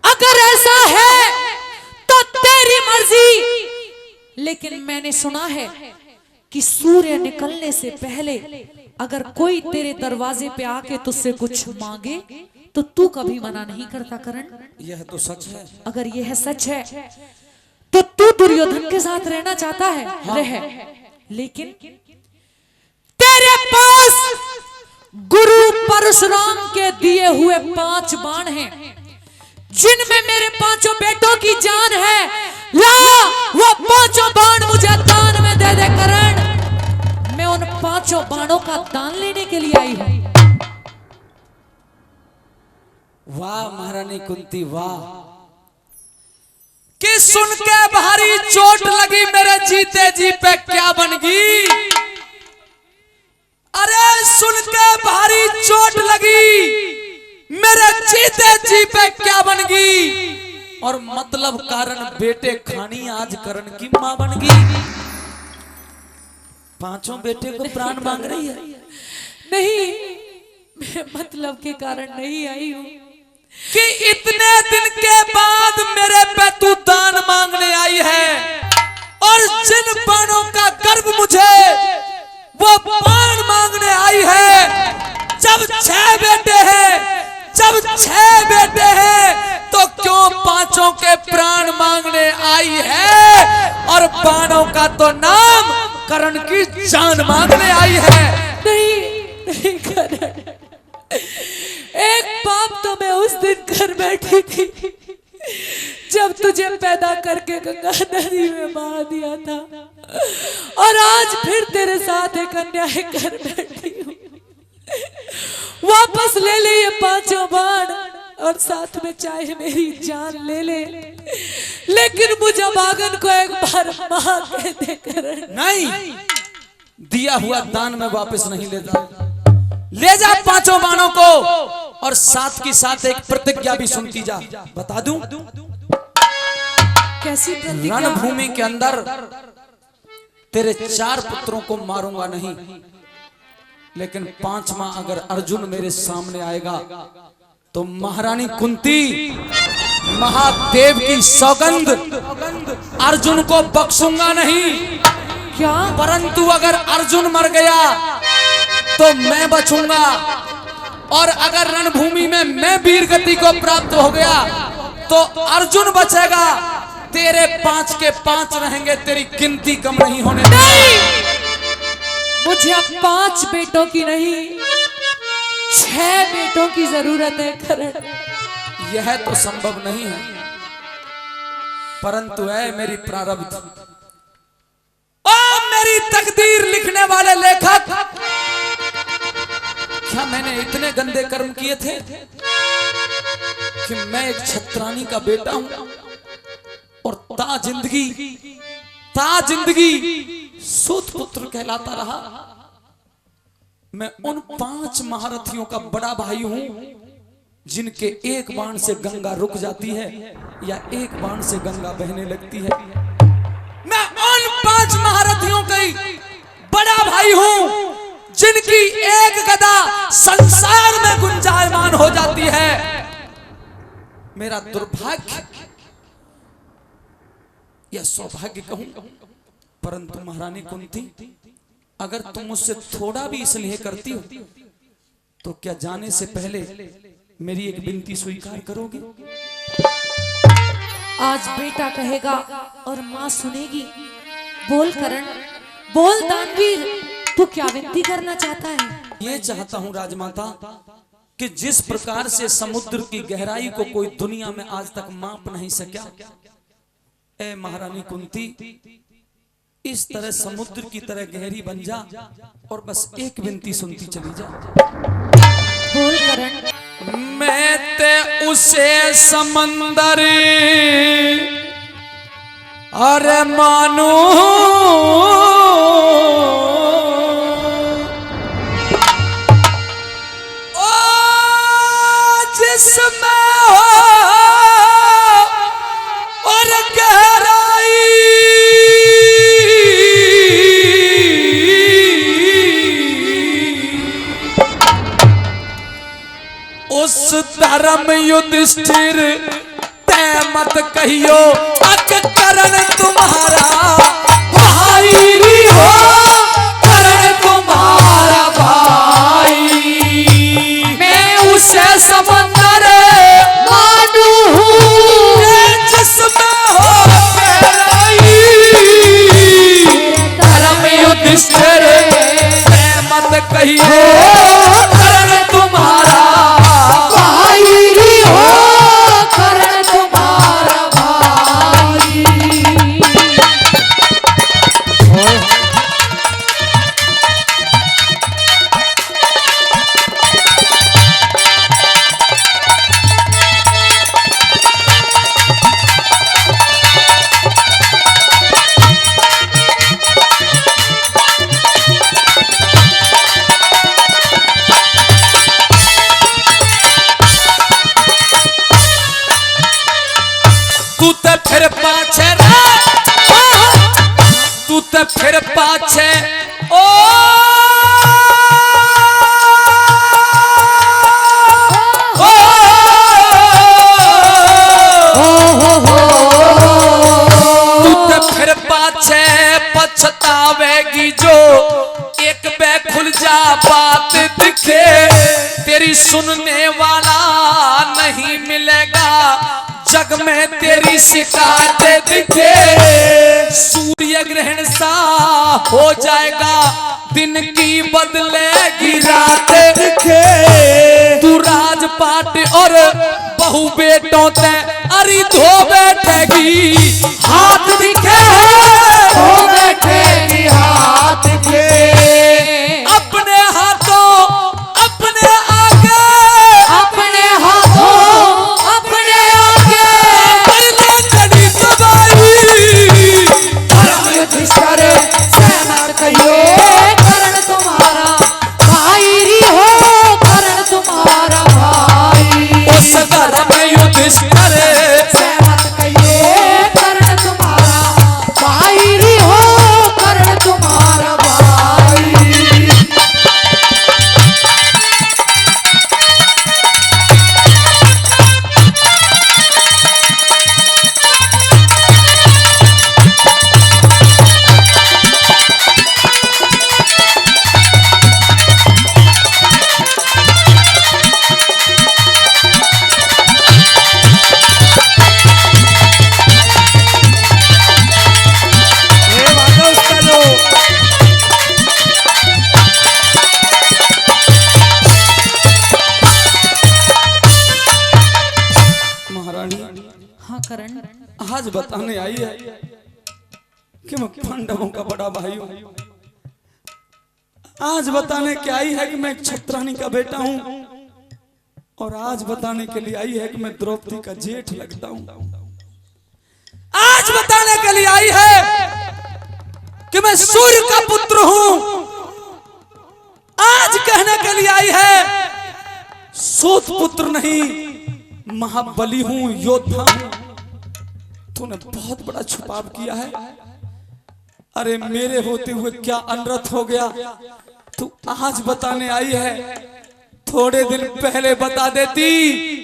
अगर ऐसा है तो तेरी मर्जी। लेकिन मैंने सुना है कि सूर्य निकलने से पहले अगर कोई तेरे दरवाजे पे आके तुझसे कुछ मांगे तो तू कभी मना नहीं करता करण। यह तो सच है। अगर यह सच है तो तू दुर्योधन के साथ रहना चाहता है। हाँ। रह, लेकिन तेरे पास गुरु परशुराम के दिए हुए 5 बाण हैं, जिनमें मेरे 5 बेटों की जान है। ला वो 5 बाण मुझे दान में दे दे करण। मैं उन 5 बाणों का दान लेने के लिए आई हूं। वाह महारानी कुंती, वाह, कि सुन के भारी चोट लगी मेरे जीते जी पे क्या बनगी। अरे सुन के भारी चोट लगी मेरे जीते जी पे क्या बनगी। और मतलब कारण बेटे खानी आज करण की मां बनगी। 5 बेटे को प्राण मांग रही है। नहीं, मैं मतलब के कारण नहीं आई हूं कि इतने दिन के बाद मेरे पे तू दान मांगने आई है, और जिन बाणों का गर्व मुझे वो बाण मांगने आई है। जब 6 बेटे हैं, जब 6 बेटे हैं, तो क्यों 5 के प्राण मांगने आई है? और बाणों का तो नाम करण की जान मांगने आई है। नहीं करण, एक पाप तो मैं उस दिन कर बैठी थी जब तुझे तुझे पैदा करके गंगा नदी में बहा दिया था और आज फिर तेरे साथ एक अन्याय कर बैठी हूँ। वापस ले ले ये 5 बाण और साथ में चाहे मेरी जान ले ले, लेकिन मुझे बागन को एक बार मां कह दे करण। नहीं, दिया हुआ दान में वापस नहीं लेता। ले जा 5 बाणों को और साथ की साथ एक प्रतिज्ञा भी सुनती जा। बता दूं, कैसी प्रतिज्ञा? रणभूमि के अंदर तेरे 4 पुत्रों को मारूंगा नहीं, लेकिन 5वां अगर अर्जुन मेरे सामने आएगा तो महारानी कुंती, महादेव की सौगंध, अर्जुन को बख्शूंगा नहीं। क्या? परंतु अगर अर्जुन मर गया तो मैं बचूंगा, और अगर रणभूमि में मैं वीर गति को प्राप्त हो गया तो अर्जुन बचेगा। तेरे 5 के 5 रहेंगे, तेरी गिनती कम नहीं होने नहीं, मुझे अब 5 बेटों की नहीं 6 बेटों की जरूरत है करण। यह तो संभव नहीं है, परंतु है मेरी प्रारब्ध। ओ मेरी तकदीर लिखने वाले लेखक, क्या मैंने इतने गंदे कर्म किए थे कि मैं एक छत्रानी का बेटा हूं और ता जिंदगी सूत पुत्र कहलाता रहा। मैं उन 5 महारथियों का बड़ा भाई हूं जिनके एक बाण से गंगा रुक जाती है या एक बाण से गंगा बहने लगती है। मैं उन 5 महारथियों का बड़ा भाई हूं जिनकी एक गदा संसार में गुंजायमान हो जाती है। मेरा दुर्भाग्य या सौभाग्य कहूं, परंतु महारानी कुंती, अगर तुम मुझसे थोड़ा भी स्नेह करती हो तो क्या जाने से पहले मेरी एक विनती स्वीकार करोगी? आज बेटा कहेगा और माँ सुनेगी। बोल करण, बोल दानवीर, तू क्या विनती करना चाहता है? ये चाहता हूं राजमाता कि जिस प्रकार से समुद्र की गहराई को कोई दुनिया में आज तक माप नहीं सका, ए महारानी कुंती, इस तरह समुद्र की तरह गहरी बन जा और बस एक विनती सुनती चली जा। बोल करण। मैं ते उसे समंदर अरे मानू, ओ जिसमें हो और गहराई, उस धर्म युधिष्ठिर ते मत कहियो अक करण तुम्हारा भाई हो, करण तुम्हारा भाई। मैं उसे समंदर मानू जिसमें हो गहराई, धर्म युधिष्ठिर ते मत कहियो करण तुम्हारा फिर पाछे ओ तू फिर पाछे पछतावेगी जो एक बे खुल जा बात दिखे, तेरी सुनने वाला नहीं मिलेगा जग में तेरी शिकायत दिखे। सूर्य ग्रहण सा हो जाएगा दिन की बदलेगी रात दिखे, तू राजपाट और बहु बेटों ते अरी धो बैठेगी हाथ दिखे धो बैठेगी हाथ के अपने हाथों अपने आगे अपने हाथों अपने आगे पहले कड़ी दबाई युधिष्ठिर सेना कहिए करण तुम्हारा भाई हो करण तुम्हारा भाई उस घर में युधिष्ठिर सेना कहिए करण तुम्हारा भाई हो करण तुम्हारा भाई महारानी हाँ करण आज बताने आई है कि मैं पांडवों का बड़ा भाई हूं। आज बताने के आई है कि मैं एक छत्रानी का बेटा हूं और आज बताने के लिए आई है कि मैं द्रौपदी का जेठ लगता हूं। आज बताने के लिए आई है कि मैं सूर्य का पुत्र हूं। आज कहने के लिए आई है सूत पुत्र नहीं महाबली हूं योद्धा हूं। तूने बहुत बड़ा छुपाव किया है। अरे मेरे होते हुए क्या अनर्थ हो गया तू आज बताने आई है। थोड़े दिन पहले बता देती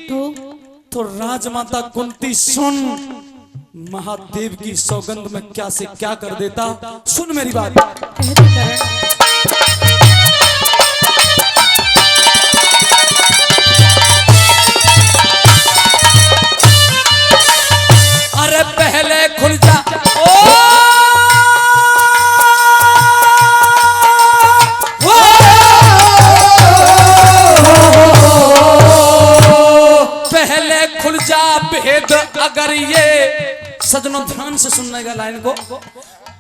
तो राजमाता कुंती सुन महादेव की सौगंध में क्या से क्या कर देता। सुन मेरी बात। अरे पहले खुल जा पहले खुल जा भेद अगर ये सजनों ध्यान से सुनने का लाइन को।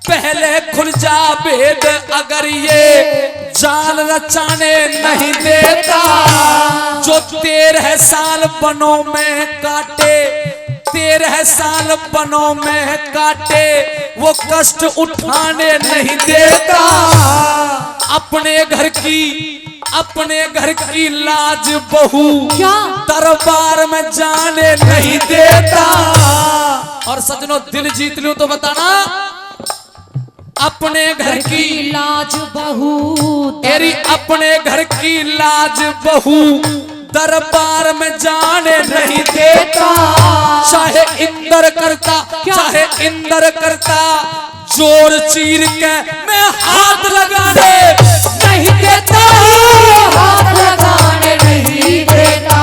पहले खुल जा भेद अगर ये जाल रचाने नहीं देता जो 13 साल बनों में काटे 13 साल बनों में काटे वो कष्ट उठाने नहीं देता। अपने घर की लाज बहू क्या दरबार में जाने नहीं देता। और सजनों दिल जीत लूं तो बताना अपने घर की लाज बहू तेरी अपने घर की लाज बहू दरबार में जाने नहीं देता। चाहे इंद्र करता जोर चीर के मैं हाथ लगाने नहीं देता। हाथ लगाने नहीं देता।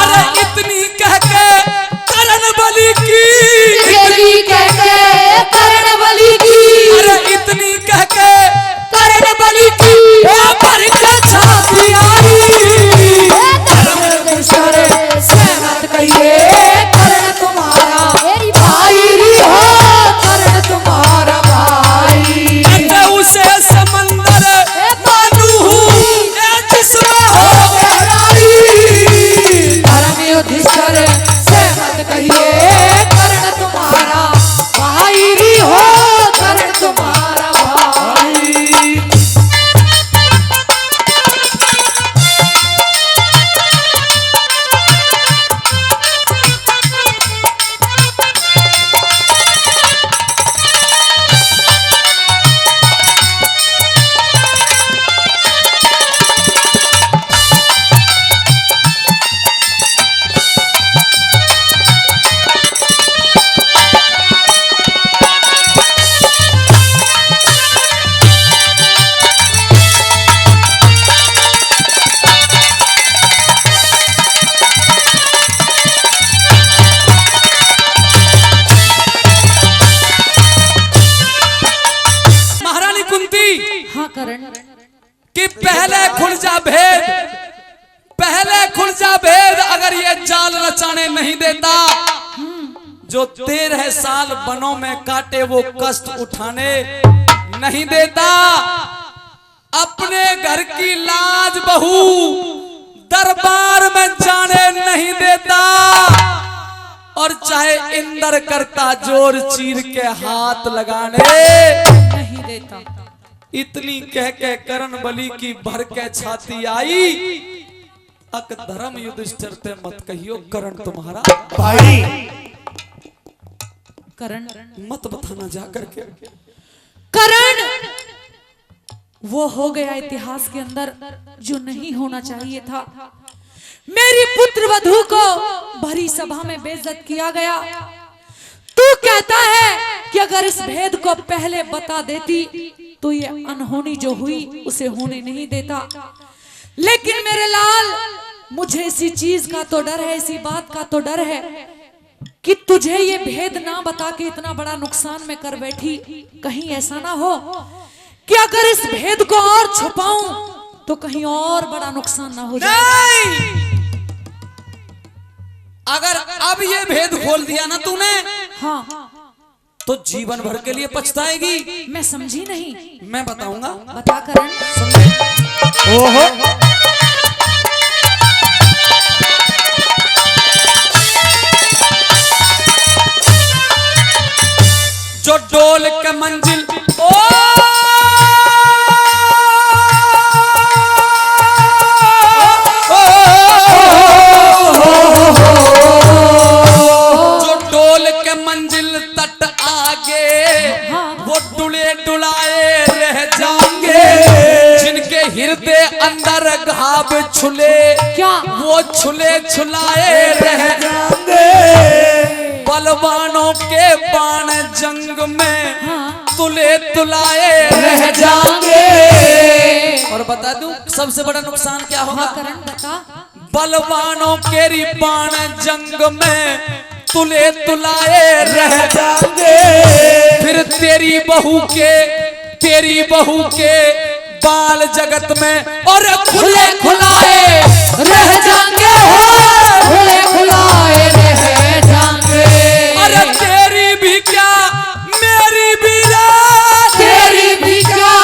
अरे इतनी कह के करण बलि की तेरी कह के करण बलि की अरे इतनी कह के करण बलि की भर के छाती आई सहमत कहिए करण तुम्हारा भाई हो करण तुम्हारा भाई उसे समंदर मानू हूँ जिसमें जाने नहीं देता, जो 13 साल वनों में काटे वो कष्ट उठाने नहीं देता। अपने घर की लाज बहू दरबार में जाने नहीं देता, और चाहे इंद्र करता जोर चीर के हाथ लगाने नहीं देता। इतनी कह के कर्ण बलि की भर के छाती आई, अक धर्म युधिष्ठिर ते मत कहियो कर्ण तुम्हारा भाई करण मत बताना जाकर के। करण वो हो गया इतिहास के अंदर जो नहीं होना चाहिए था। मेरी पुत्र वधू को भरी सभा में बेइज्जत किया गया। तू कहता है कि अगर इस भेद को पहले बता देती तो ये अनहोनी जो हुई उसे होने नहीं देता। लेकिन मेरे लाल, मुझे इसी चीज का तो डर है, इसी बात का तो डर है कि तुझे ये भेद ना बता के इतना बड़ा नुकसान में कर बैठी। कहीं ऐसा ना हो कि अगर इस भेद को और छुपाऊं तो कहीं और बड़ा नुकसान ना हो जाए। नहीं, अगर अब ये भेद खोल दिया ना तूने, हाँ, तो जीवन भर के लिए पछताएगी। मैं समझी नहीं, मैं बताऊंगा, बता करण। सुन। ओहो जो डोल के मंजिल ओ जो डोल के मंजिल तट आगे वो डुले डुलाए रह जाएंगे। जिनके हृदय अंदर घाव छुले क्या? वो छुले छुलाए रह जाएंगे। बलवानों के बाण जंग में हाँ। तुले तुलाए रह जाएंगे। और बता दूं सबसे बड़ा नुकसान क्या होगा? हाँ करण बता। बलवानों के बाण जंग में तुले तुलाए रह जाएंगे। फिर तेरी बहू के बाल जगत में और खुले खुलाए रह जाएंगे। खुले खुलाए रह जाएंगे। अरे तेरी भी क्या मेरी भी रात, तेरी भी क्या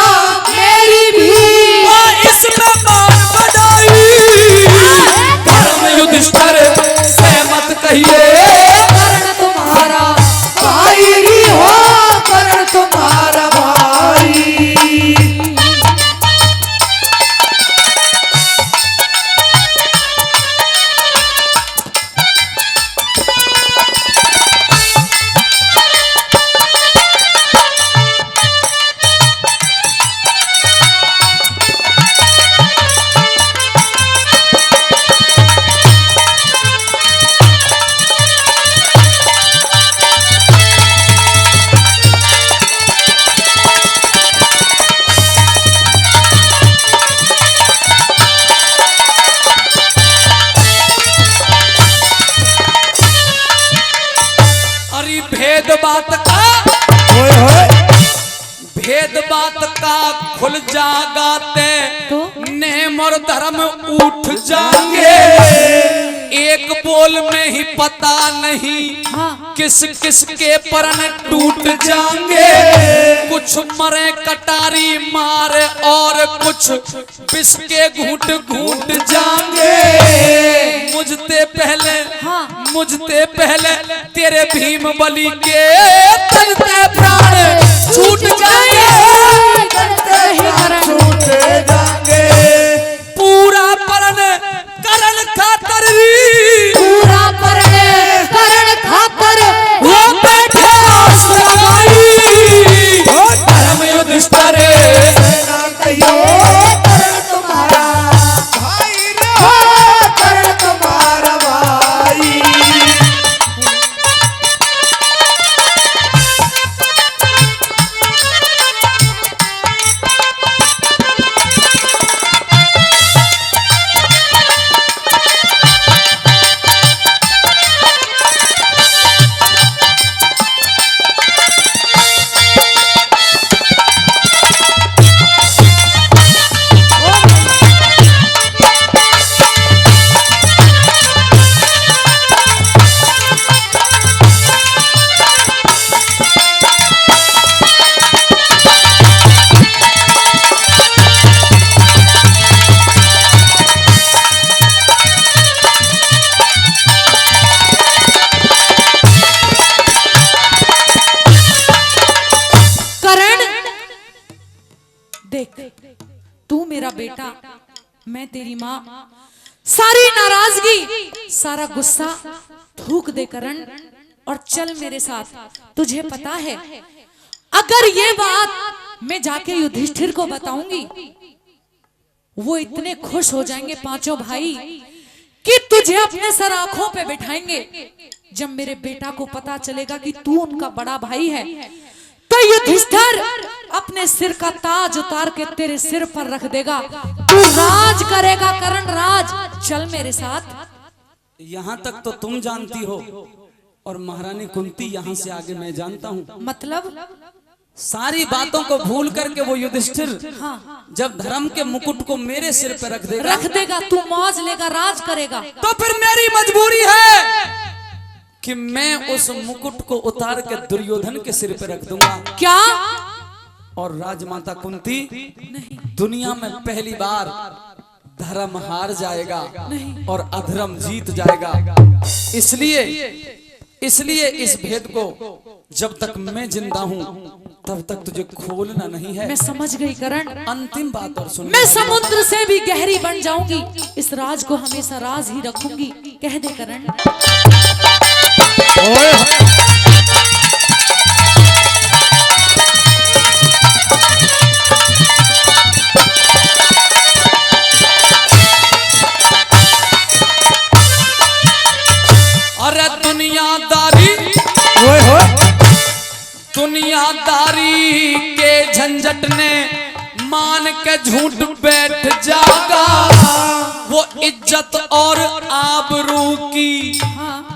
मेरी भी। इसमें मान बढ़ाई धर्म युधिष्ठिर से मत कहिए। करण तुम्हारा भाई ही हो, करण तुम्हारा भाई। अरे भेद बात का ओए होए भेद बात का खुल जागाते तो? नेम और धर्म उठ जाएंगे। एक बोल में ही पता नहीं हाँ। किस किस के परण टूट जाएंगे। कुछ मरे कटारी मारे और कुछ विष के घूंट घूंट जाएंगे। मुझते पहले तेरे भीम बलि के तलते प्राण छूट जाएंगे। छूट जाएंगे। पूरा परण करण खातर पूरा करण खातर वो बैठे आस लगाई। धर्म युधिष्ठिर ना कहियो करण तुम्हारा भाई रे हो, करण तुम्हारा भाई। सारी नाराजगी, सारा गुस्सा थूक दे करण और चल मेरे साथ। तुझे पता है अगर ये बात मैं जाके युधिष्ठिर को बताऊंगी, वो इतने खुश हो जाएंगे पांचों भाई कि तुझे अपने सर आंखों पे बिठाएंगे। जब मेरे बेटा को पता चलेगा कि तू उनका बड़ा भाई है, तो युधिष्ठिर अपने सिर का ताज उतार के तेरे सिर पर रख देगा, तू राज करेगा करण, राज। चल मेरे साथ। यहाँ तक तो तुम जानती हो और महारानी कुंती यहाँ से आगे मैं जानता हूँ। मतलब सारी बातों को भूल करके वो युधिष्ठिर जब धर्म के मुकुट को मेरे सिर पे रख देगा, तू मौज लेगा, राज करेगा, तो फिर मेरी मजबूरी है कि मैं उस मुकुट को उतार के दुर्योधन के सिर पे रख दूंगा। क्या? और राजमाता कुंती दुनिया में पहली बार धर्म हार जाएगा और अधर्म जीत जाएगा। इसलिए इस भेद को जब तक मैं जिंदा हूँ तब तक तुझे खोलना नहीं है। मैं समझ गई करण। अंतिम बात और सुन, मैं समुद्र से भी गहरी बन जाऊंगी, इस राज को हमेशा राज ही रखूंगी। कह दे करण। अरे दुनियादारी के झंझट ने मान के झूठ बैठ जागा, वो इज्जत और आबरू की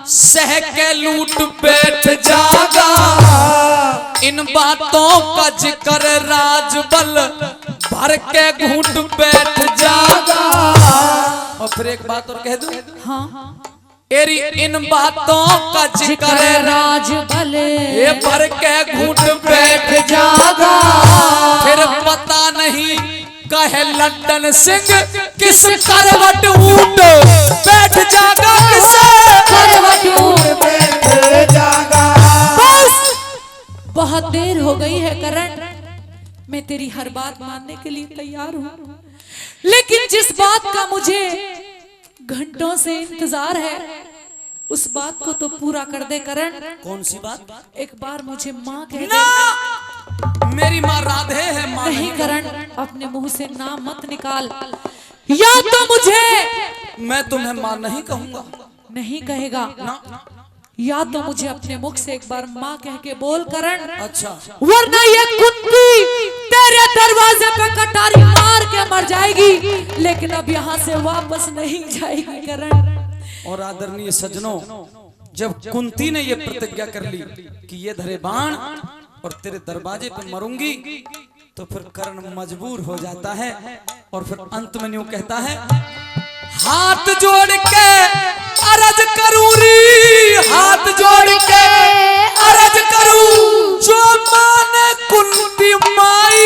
सह के लूट बैठ जागा। इन बातों का जिक्र राजबल भर के घूट बैठ जागा। और फिर एक बात और कह दूं, हाँ, एरी इन बातों का जिक्र राजबल ये भर के घूट बैठ जागा। फिर पता नहीं कहे लंदन सिंह किस करवट ऊंट बैठ जागा, किस करवट ऊंट बैठ जागा। बस बहुत देर हो गई है करण, मैं तेरी हर बात मानने के लिए तैयार हूँ, लेकिन जिस बात का मुझे घंटों से इंतजार है उस बात को तो पूरा कर दे करण। कौन सी बात? एक बार मुझे माँ कह ना, दे। मेरी माँ राधे है, माँ नहीं करण, अपने मुंह से नाम मत निकाल, या तो मुझे मैं तुम्हें माँ नहीं कहूँगा। नहीं कहेगा ना, या तो मुझे अपने मुख से एक बार माँ कह के बोल करण, अच्छा, वरना ये कुत्ती तेरे दरवाजे पे कटारी मार के मर जाएगी, लेकिन अब यहाँ से वापस नहीं जाएगी करण। और आदरणीय सज्जनों, जब कुंती ने ये प्रतिज्ञा कर ली कि ये धरे बाण और तेरे दरवाजे पे मरूंगी, तो फिर कर्ण मजबूर हो जाता है और फिर अंत में यूं कहता है, हाथ जोड़ के अरज करूं री, हाथ जोड़ के अरज करूं, जो माने कुंती माई।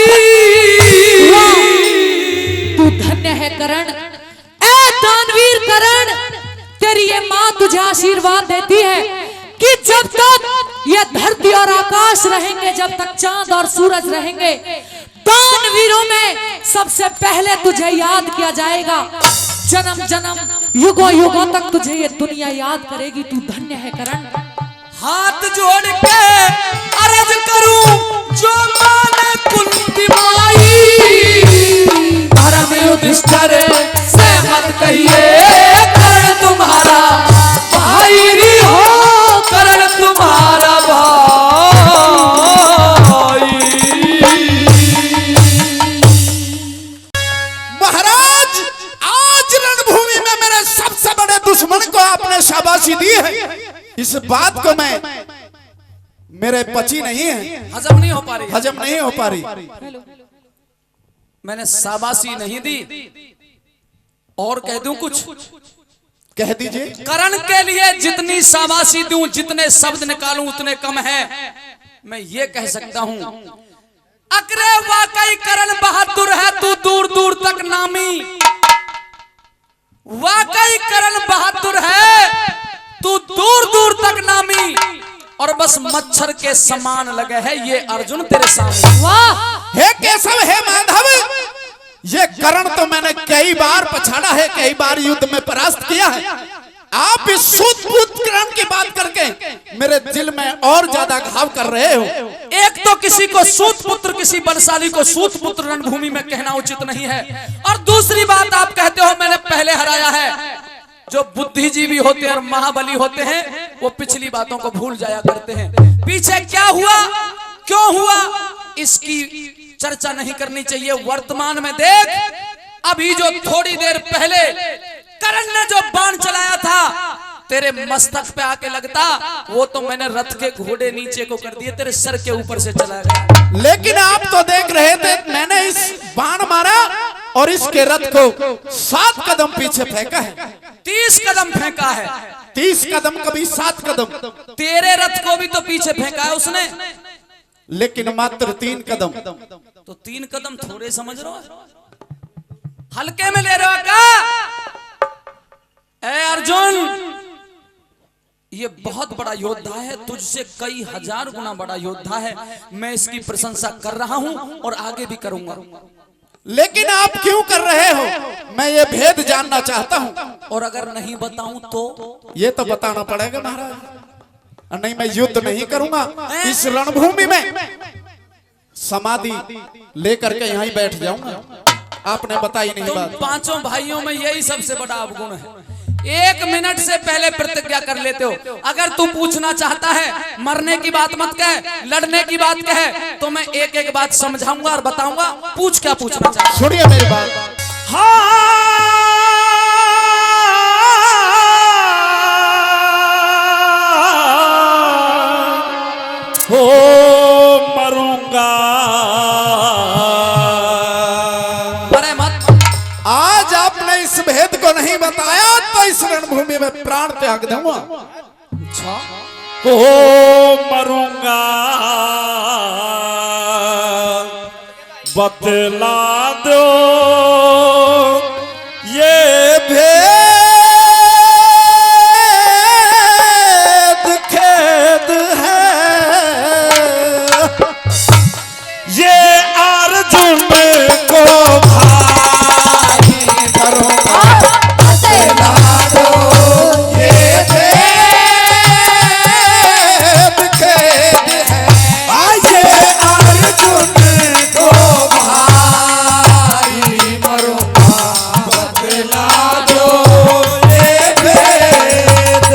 तू धन्य है करण, ए दानवीर करण, तेरी ये माँ तुझे आशीर्वाद देती है कि जब तक ये धरती और आकाश रहेंगे, जब तक चांद और सूरज रहेंगे, दानवीरों में सबसे पहले तुझे याद किया जाएगा। जन्म जन्म युगों युगों तक तुझे ये दुनिया याद करेगी। तू धन्य है करण। हाथ जोड़ के अर्ज करूं, जो माने कुंती माई, धर्म युधिष्ठिर से मत कहिए कर्ण तुम्हारा भाई री हो, कर्ण तुम्हारा भाई। महाराज, आज रणभूमि में मेरे सबसे बड़े दुश्मन को आपने शाबाशी दी है। इस बात को मैं, मेरे पची नहीं है, हजम नहीं हो पा रही, हजम नहीं हो पा रही। मैंने शाबाशी नहीं दी, और कह दूं कुछ? कह दीजिए। करण के लिए जितनी शाबाशी दूं, जितने शब्द निकालूं उतने कम है। मैं ये कह सकता हूं, अकरे वाकई करण बहादुर है, तू दूर दूर तक नामी। वाकई करण बहादुर है, तू दूर दूर तक नामी, और बस मच्छर के समान लगे है ये अर्जुन तेरे सामने। वाह! हे केशव, हे माधव, ये करण तो मैंने कई बार पछाड़ा है, कई बार युद्ध में परास्त किया है। आप इस सूत करण की बात करके मेरे दिल में और ज्यादा घाव कर रहे हो। एक तो किसी को सूत पुत्र, किसी बलशाली को सूत पुत्र रणभूमि में कहना उचित नहीं है, और दूसरी बात आप कहते हो मैंने पहले हराया है। जो बुद्धिजीवी होते हैं और महाबली होते हैं वो पिछली बातों को भूल जाया करते हैं। पीछे क्या हुआ, क्यों हुआ, इसकी चर्चा नहीं करनी चाहिए। वर्तमान में देख, अभी जो थोड़ी देर पहले करण ने जो बाण चलाया था तेरे मस्तक पे आके लगता, वो तो मैंने रथ के घोड़े नीचे को कर दिए, तेरे सर के ऊपर से चला गया। लेकिन आप तो देख रहे थे मैंने इस बाण मारा और इसके रथ को 7 कदम पीछे फेंका है। 30 कदम फेंका है। 30 कदम कभी 7 कदम। तेरे रथ को भी तो पीछे फेंका है उसने, लेकिन मात्र 3 कदम। तो 3 कदम थोड़े समझ रहे हो, हल्के में ले रहे हो क्या? ए अर्जुन, ये बहुत बड़ा योद्धा है, तुझसे कई हजार गुना बड़ा योद्धा है। मैं इसकी प्रशंसा कर रहा हूं और आगे भी करूंगा। लेकिन आप क्यों कर रहे हो, मैं ये भेद जानना चाहता हूं। और अगर नहीं बताऊं तो ये तो बताना पड़ेगा महाराज, नहीं मैं युद्ध नहीं करूंगा। इस रणभूमि में समाधि लेकर के यहीं बैठ जाऊंगा। आपने बताई नहीं तुम बात। पांचों भाइयों में यही सबसे बड़ा अवगुण है, 1 मिनट से पहले प्रतिज्ञा कर लेते हो। अगर तू पूछना चाहता है, मरने की बात मत कह, लड़ने in की बात कहे, तो मैं एक एक बात समझाऊंगा और बताऊंगा। पूछ क्या पूछना चाहता है? सुनिए मेरी बात। हो मरूंगा मरे मत। आज आपने इस भेद को नहीं बताया तो इस रणभूमि में प्राण त्याग दूंगा। हो मरूंगा, बतला दो ये भेद खेद है, ये अर्जुन को भाई करूंगा। बतला दो ये भेद खेद है, ये अर्जुन को भाई मरूंगा। बतला दो ये भेद।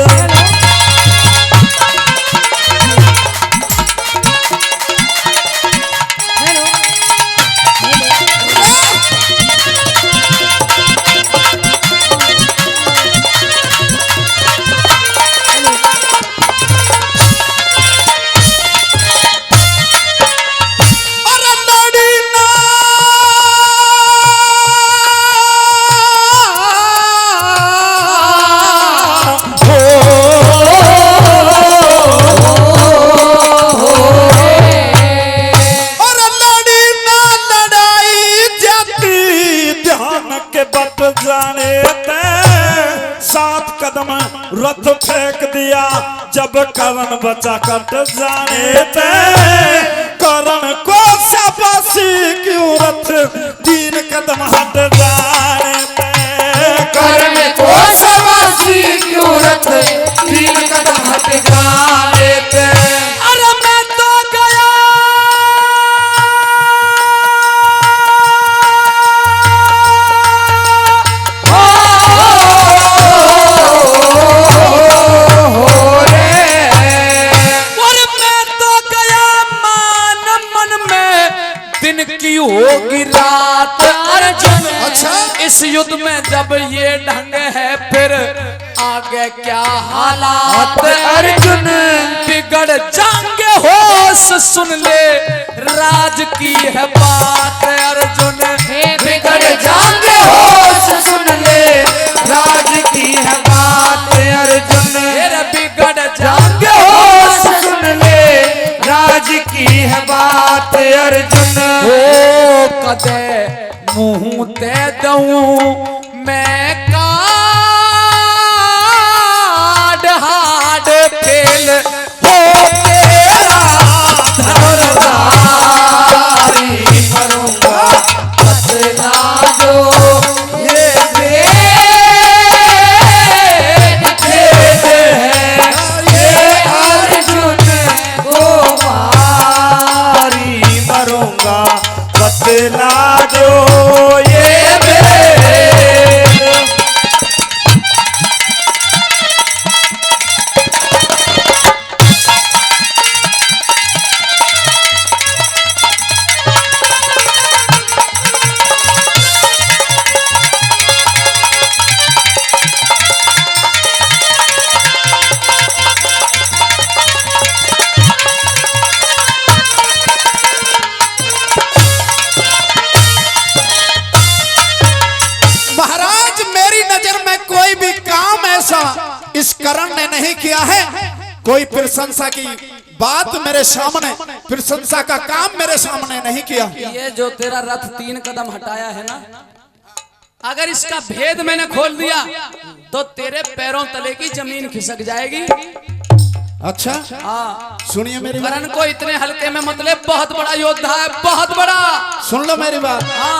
रथ फेंक दिया जब करण बचा कट जाने ते, करण को शाबाशी क्यों रथ 3 कदम हट जाने ते, करण को शाबाशी क्यों रथ 3 कदम हट जाने ते। अरे मैं तो गया होगी रात अर्जुन। अच्छा? इस युद्ध में जब ये ढंग है फिर आगे क्या हालात अर्जुन, बिगड़ जाएंगे होश सुन ले राज की है बात अर्जुन, बिगड़ जाएंगे होश सुन ले राज की है बात अर्जुन, बिगड़ जाएंगे होश सुन ले राज की है बात अर्जुन। हो कदे मुंह दे दूं मैं काड हाड फेल हो तेरा धनुर्धारी करूंगा। बतला कोई भी काम ऐसा इस करण ने नहीं किया है। कोई प्रशंसा की बात मेरे सामने, प्रशंसा का काम मेरे सामने नहीं किया। ये जो तेरा रथ 3 कदम हटाया है ना, अगर इसका भेद मैंने खोल दिया तो तेरे पैरों तले की जमीन खिसक जाएगी। अच्छा हाँ, सुनिए मेरी बात, करण को इतने हल्के में मत ले, बहुत बड़ा योद्धा है, बहुत बड़ा। सुन लो मेरी बात। हाँ,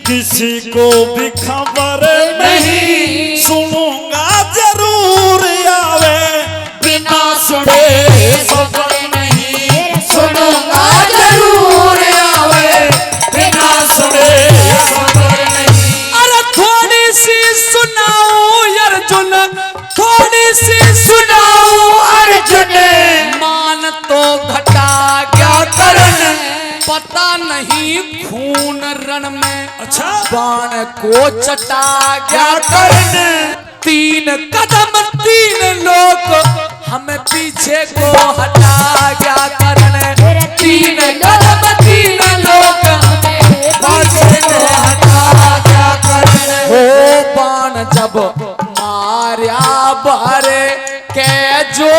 किसी को भी खबर नहीं, सुनूंगा जरूर आवे बिना सुने खबर नहीं, सुनूंगा जरूर आवे बिना सुने खबर नहीं। अरे थोड़ी सी सुनाऊं अर्जुन, थोड़ी सी सुनाऊं अर्जुन, मान तो घटा क्या करण, पता नहीं खून रण में अच्छा बाण को चटा क्या करण। 3 कदम 3 लोग हमें पीछे को हटा क्या करण, 3 कदम 3 लोग हमें पीछे को हटा क्या करण। हो बाण जब मार्या भरे के जो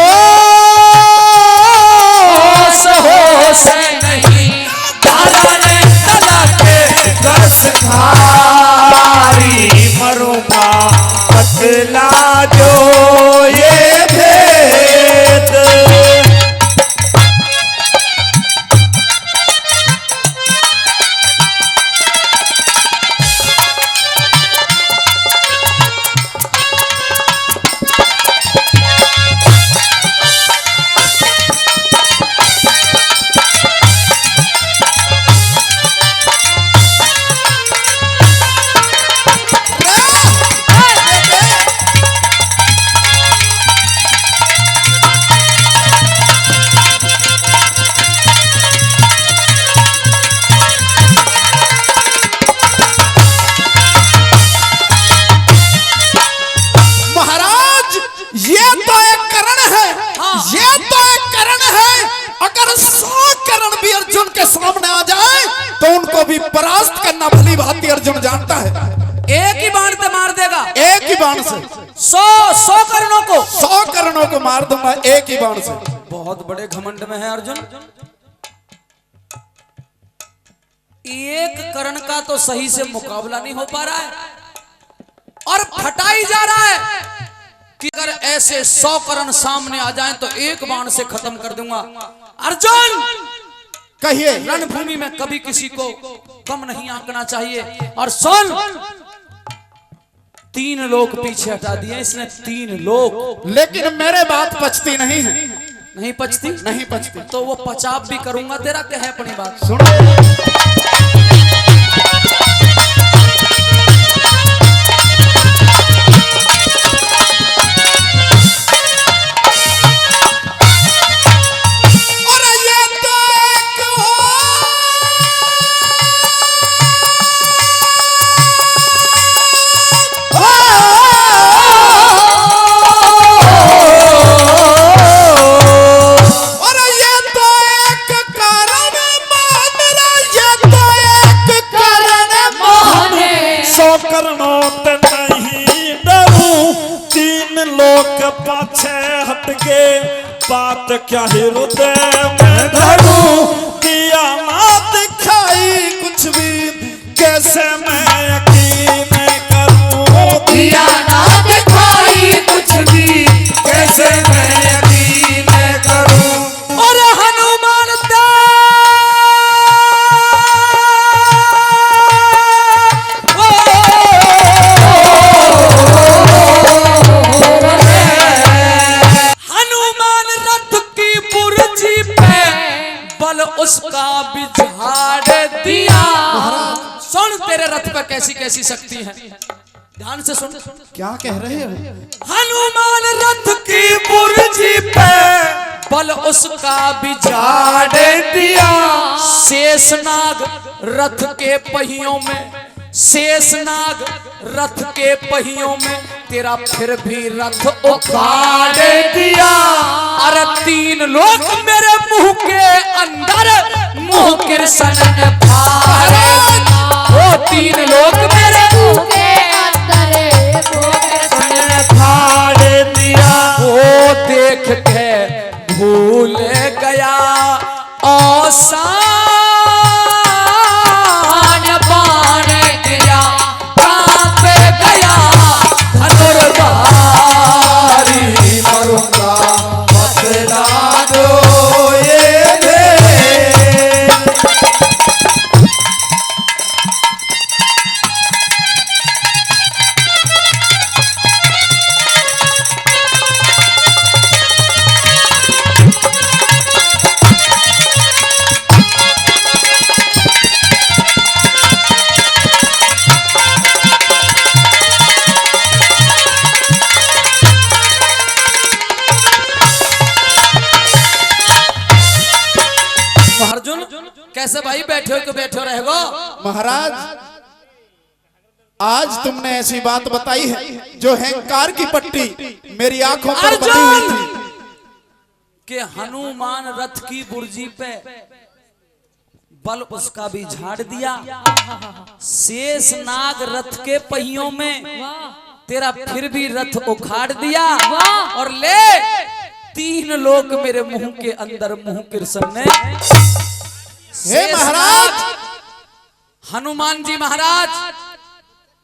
होश नहीं, मरूंगा बतला जो ये भेद। परास्त करना भली भांति अर्जुन जानता है। एक ही बाण से मार देगा, एक ही बाण से 100 करणों को, 100 करणों को मार दूंगा एक ही बाण से। बहुत बड़े घमंड में है अर्जुन। एक करण का तो सही से मुकाबला नहीं हो पा रहा है और फटाई जा रहा है कि अगर ऐसे 100 करण सामने आ जाएं तो एक बाण से खत्म कर दूंगा। अर्जुन कहिए, रणभूमि में कभी किसी को कम नहीं आंकना चाहिए। और सुन, 3 लोग पीछे हटा दिए इसने, 3 लोग। लेकिन मेरे बात पचती नहीं है। नहीं पचती? नहीं पचती तो वो पचाव भी करूंगा तेरा, क्या है अपनी बात सुनो। बात क्या हृदय में धरूं, किया ना दिखाई कुछ भी, कैसे मैं यकीन करूं, किया ना दिखाई कुछ भी, कैसे मैं यकीन करूं। और हनुमान उस झाड़ दिया। सुन तेरे रथ पे कैसी कैसी शक्ति है, ध्यान से सुन। क्या कह रहे हो? हनुमान रथ की बुर्जी पे बल उसका भी झाड़ दिया। शेषनाग रथ के पहियों में, शेषनाग रथ के पहियों में तेरा फिर भी रथ उखाड़ दिया। अरे 3 लोग मेरे मुंह के अंदर मुंह कृष्ण ने फाड़े। वो 3 लोग मेरे मुंह के फाड़ दिया। वो देख के भूल गया औसान बाण दिया, कांप गया धनुर्धारी। मरूंगा बतला दो ये दे। अर्जुन कैसे भाई बैठे हो, बैठे रहेगो? महाराज आज तुमने ऐसी बात बताई है जो अहंकार की पट्टी मेरी आंखों पर बनी हुई थी कि हनुमान रथ की बुर्जी पे बल उसका भी झाड़ दिया। शेष नाग रथ के पहियों में तेरा फिर भी रथ उखाड़ दिया। और ले 3 लोग मेरे मुंह के अंदर मुंह कृष्ण ने। हे महाराज, हनुमान जी महाराज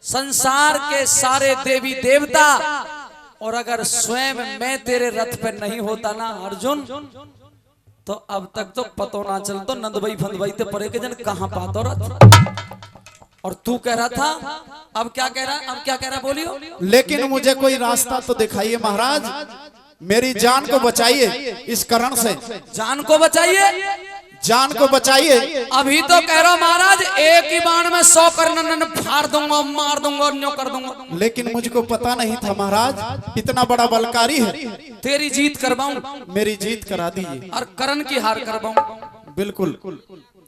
संसार के सारे देवी देवता, और अगर स्वयं मैं तेरे रथ पे नहीं होता ना अर्जुन, तो अब तक तो पतो ना चलतो नंद भाई फंद भाई ते परे के जन कहां पातो रथ। और तू कह रहा था, अब क्या कह रहा, अब क्या कह रहा बोलियो? लेकिन मुझे कोई रास्ता तो दिखाइए महाराज, मेरी जान को बचाइए इस करण से। जान को बचाइए, जान को बचाइए। अभी तो कह रहा महाराज एक ही बाण में 100 कर्णन फाड़ दूंगा, मार दूंगा, न्यो कर दूंगा। लेकिन मुझको पता नहीं था महाराज इतना बड़ा बलकारी है। तेरी जीत करवाऊं, मेरी जीत करा दीजिए। और करण की हार करवाऊं। बिल्कुल।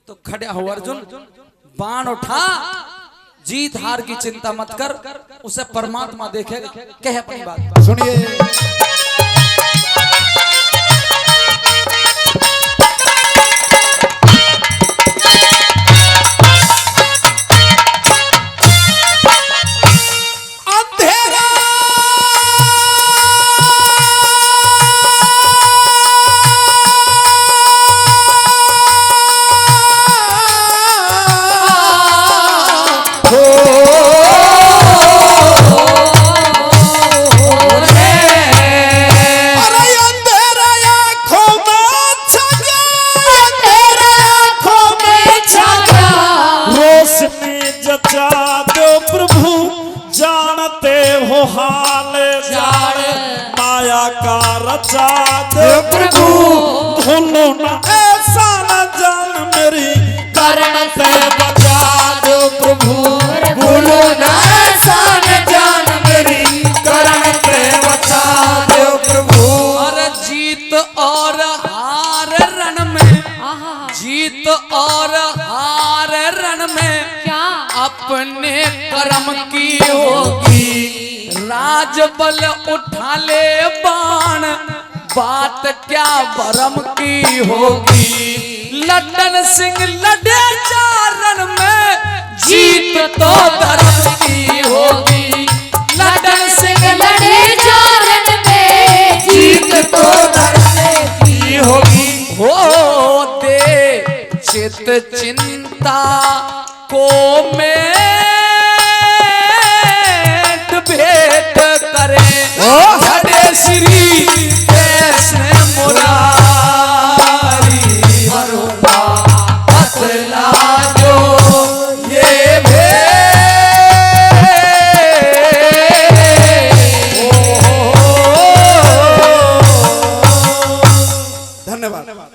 तो खड़ा हो अर्जुन, बाण उठा, जीत हार की चिंता मत कर, उसे परमात्मा देखेगा। कह अपनी बात सुनिए। प्रभु भूलो ना ऐसा न जान मेरी करण से बचा दो प्रभु। भूलो ना ऐसा न जान मेरी करण से बचा दो प्रभु। और जीत और हार रण में, जीत और हार रण में क्या अपने कर्म की होगी। राजबल उठा ले बाण, बात क्या भरम की होगी। लड्डन सिंह लड़े चारण में, जीत तो धर्म की होगी। लड्डन सिंह लड़े चारण में, जीत तो धर्म की होगी। हो दे चित चिन्ह